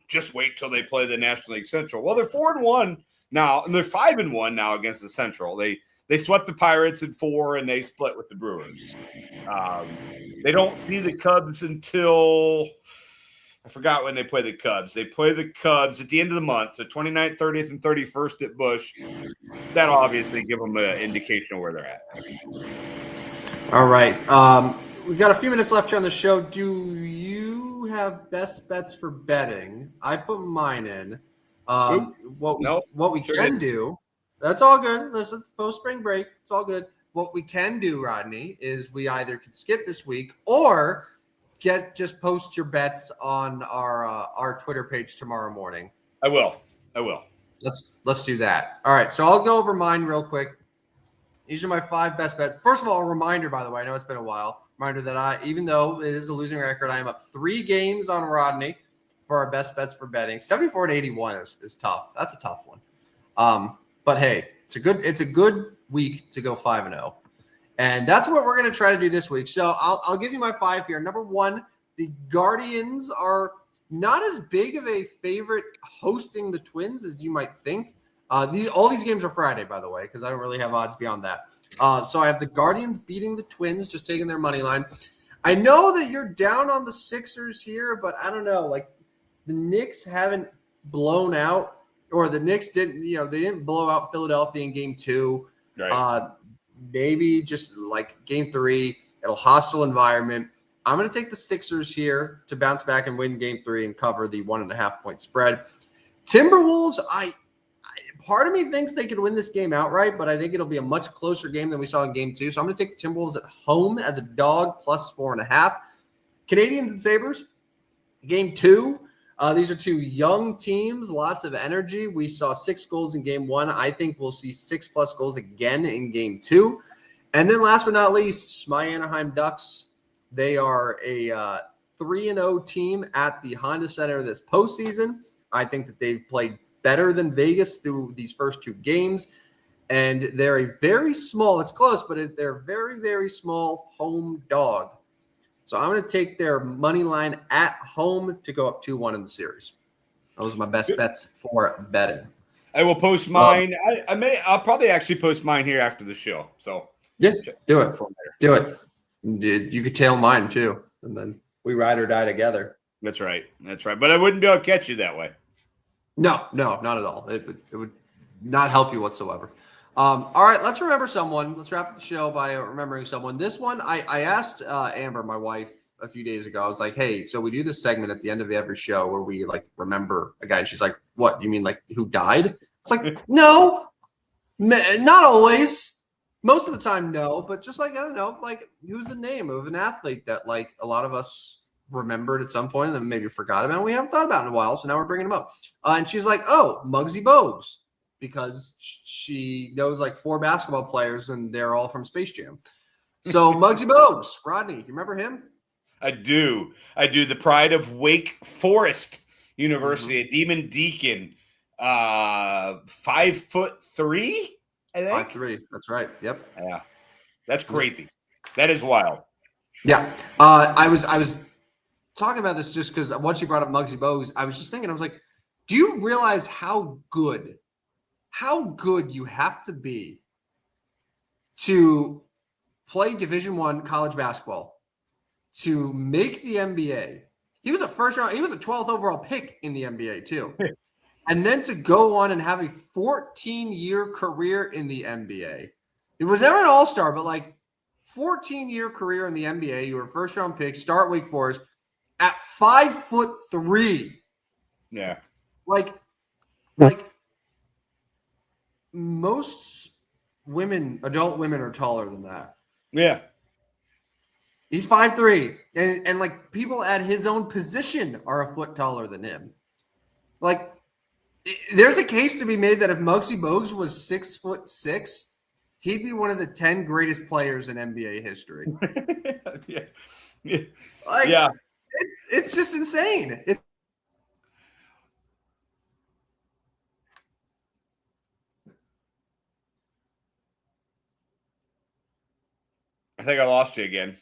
just wait till they play the National League Central. Well, they're 4-1 now, and they're 5-1 now against the Central. They swept the Pirates in 4, and they split with the Brewers. They don't see the Cubs until – I forgot when they play the Cubs. They play the Cubs at the end of the month, so 29th, 30th, and 31st at Busch. That'll obviously give them an indication of where they're at. All right. We've got a few minutes left here on the show. Do you have best bets for betting? I put mine in. What we can do, that's all good. Listen, it's post-spring break. It's all good. What we can do, Rodney, is we either can skip this week or just post your bets on our Twitter page tomorrow morning. I will. Let's do that. All right. So I'll go over mine real quick. These are my 5 best bets. First of all, a reminder, by the way, I know it's been a while. Reminder that even though it is a losing record, I am up 3 games on Rodney for our best bets for betting. 74-81 is tough. That's a tough one. But hey, it's a good week to go 5-0. And that's what we're going to try to do this week. So I'll give you my 5 here. Number 1, the Guardians are not as big of a favorite hosting the Twins as you might think. All these games are Friday, by the way, because I don't really have odds beyond that. So I have the Guardians beating the Twins, just taking their money line. I know that you're down on the Sixers here, but I don't know. The Knicks haven't blown out, or the Knicks didn't. They didn't blow out Philadelphia in Game 2. Right. Maybe just Game 3, it'll hostile environment. I'm going to take the Sixers here to bounce back and win Game 3 and cover the 1.5 point spread. Timberwolves, part of me thinks they could win this game outright, but I think it'll be a much closer game than we saw in Game 2. So I'm going to take the Timberwolves at home as a dog plus 4.5. Canadians and Sabres, Game 2. These are 2 young teams, lots of energy. We saw 6 goals in Game 1. I think we'll see 6+ goals again in Game 2. And then last but not least, my Anaheim Ducks. They are a 3-0 team at the Honda Center this postseason. I think that they've played better than Vegas through these first 2 games. And they're a very small, it's close, but they're a very, very small home dog. So I'm going to take their money line at home to go up 2-1 in the series. Those are my best bets for betting. I will post mine. I'll probably actually post mine here after the show. So yeah, do it. Do it. You could tail mine too, and then we ride or die together. That's right. But I wouldn't be able to catch you that way. No, not at all. It would not help you whatsoever. All right, let's remember someone. Let's wrap up the show by remembering someone. This one, I asked Amber, my wife, a few days ago. I was like, hey, so we do this segment at the end of every show where we remember a guy. And she's like, what? You mean who died? It's like, no, not always. Most of the time, no. But just I don't know, who's the name of an athlete that a lot of us remembered at some point and then maybe forgot about. We haven't thought about it in a while, so now we're bringing him up. And she's like, oh, Muggsy Bogues. Because she knows 4 basketball players and they're all from Space Jam. So Muggsy Bogues, Rodney, you remember him? I do. The pride of Wake Forest University, a Demon Deacon. 5'3", I think. 5'3". That's right. Yep. Yeah, that's crazy. That is wild. Yeah. I was talking about this just because once you brought up Muggsy Bogues, I was just thinking, I was like, do you realize how good you have to be to play Division I college basketball to make the NBA? He was a 12th overall pick in the NBA too. And then to go on and have a 14-year career in the NBA. He was never an all-star, but like 14-year career in the NBA. You were a first-round pick, start Wake Forest at 5'3". Yeah. Like most adult women are taller than that. Yeah. He's 5'3", and like people at his own position are a foot taller than him. Like, there's a case to be made that if Muggsy Bogues was 6'6", he'd be one of the 10 greatest players in NBA history. Yeah. Like, Yeah. It's just insane. I think I lost you again.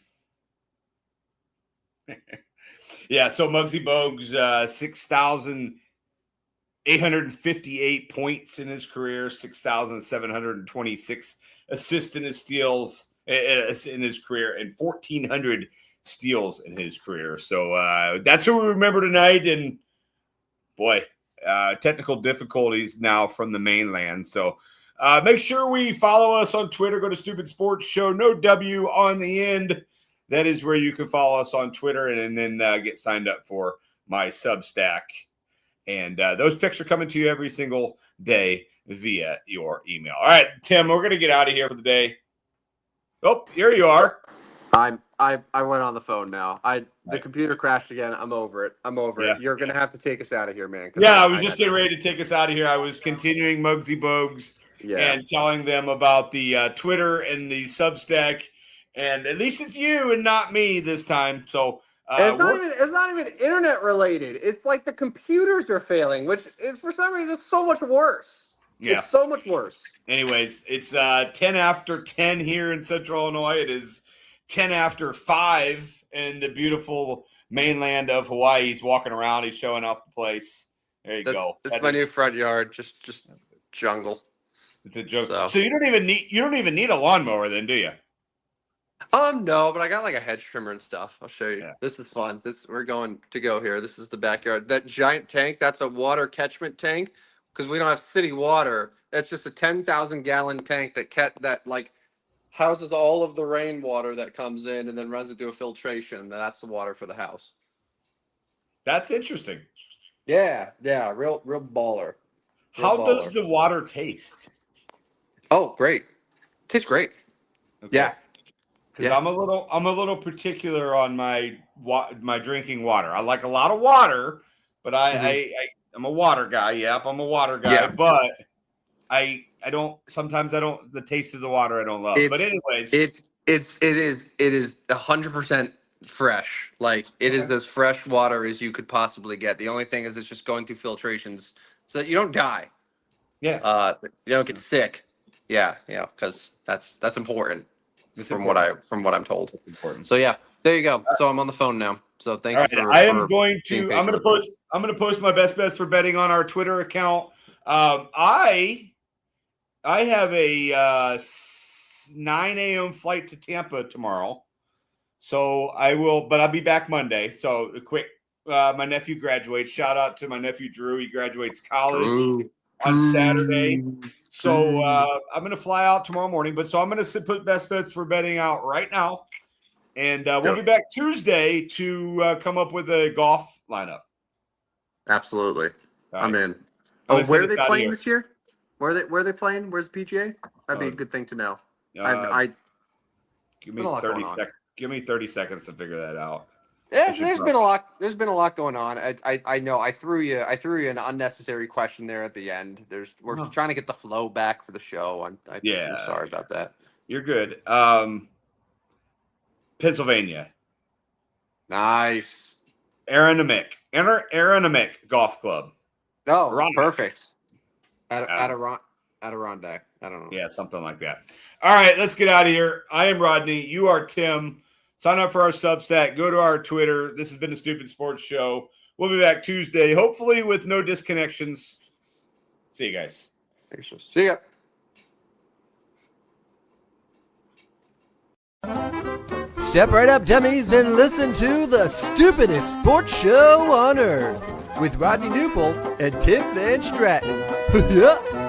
Yeah, so Muggsy Bogues, 6,858 points in his career, 6,726 assists in his steals in his career, and 1,400 steals in his career. So that's who we remember tonight. And boy, technical difficulties now from the mainland. So make sure we follow us on Twitter. Go to Stupid Sports Show, no W on the end. That is where you can follow us on Twitter and then get signed up for my Substack. And those picks are coming to you every single day via your email. All right, Tim, we're going to get out of here for the day. Oh, here you are. I went on the phone now. The computer crashed again. I'm over it. Yeah. You're gonna have to take us out of here, man. Yeah, I was just getting ready to take us out of here. I was continuing Muggsy Bogues and telling them about the Twitter and the Substack. And at least it's you and not me this time. So it's not even internet related. It's like the computers are failing, which for some reason it's so much worse. Yeah. It's so much worse. Anyways, it's 10 after 10 here in Central Illinois. It is 10 after 5 in the beautiful mainland of Hawaii. He's walking around. He's showing off the place. There you go. That's my new front yard. Just jungle. It's a joke. So you don't even need a lawnmower then, do you? No, but I got like a hedge trimmer and stuff. I'll show you. Yeah. This is fun. We're going to go here. This is the backyard. That giant tank, that's a water catchment tank because we don't have city water. That's just a 10,000 gallon tank that houses all of the rainwater that comes in and then runs it through a filtration. That's the water for the house. That's interesting. Yeah, real baller. How does the water taste? Oh, great. Tastes great. Okay. Yeah. Because I'm a little particular on my drinking water. I like a lot of water, but I'm a water guy. Yep, I'm a water guy. Yeah. But I don't. Sometimes I don't. The taste of the water I don't love. But anyways, it is 100% fresh. Like it is as fresh water as you could possibly get. The only thing is it's just going through filtrations so that you don't die. Yeah. You don't get sick. Yeah. Because that's important. From what I'm told. That's important. So yeah, there you go. So I'm on the phone now. So thank you for. I'm going to post my best bets for betting on our Twitter account. I have a 9 a.m. flight to Tampa tomorrow, so I will. But I'll be back Monday. So quick, my nephew graduates. Shout out to my nephew Drew. He graduates college on Saturday. So I'm going to fly out tomorrow morning. But so I'm going to put best bets for betting out right now. And we'll be back Tuesday to come up with a golf lineup. Absolutely. Right. I'm in. Oh, where are they playing this year? Where are they playing? Where's the PGA? That'd be a good thing to know. Give me 30 seconds. Give me 30 seconds to figure that out. Yeah, there's been a lot going on. I know I threw you an unnecessary question there at the end. We're trying to get the flow back for the show. I'm sorry about that. You're good. Pennsylvania. Nice. Aeronamic Golf Club. Oh, perfect. Adirondack. I don't know. Yeah, something like that. All right, let's get out of here. I am Rodney. You are Tim. Sign up for our Substack. Go to our Twitter. This has been the Stupid Sports Show. We'll be back Tuesday, hopefully with no disconnections. See you guys. See ya. Step right up, dummies, and listen to the stupidest sports show on earth with Rodney Newpol and Tim Van Stratton. Yeah.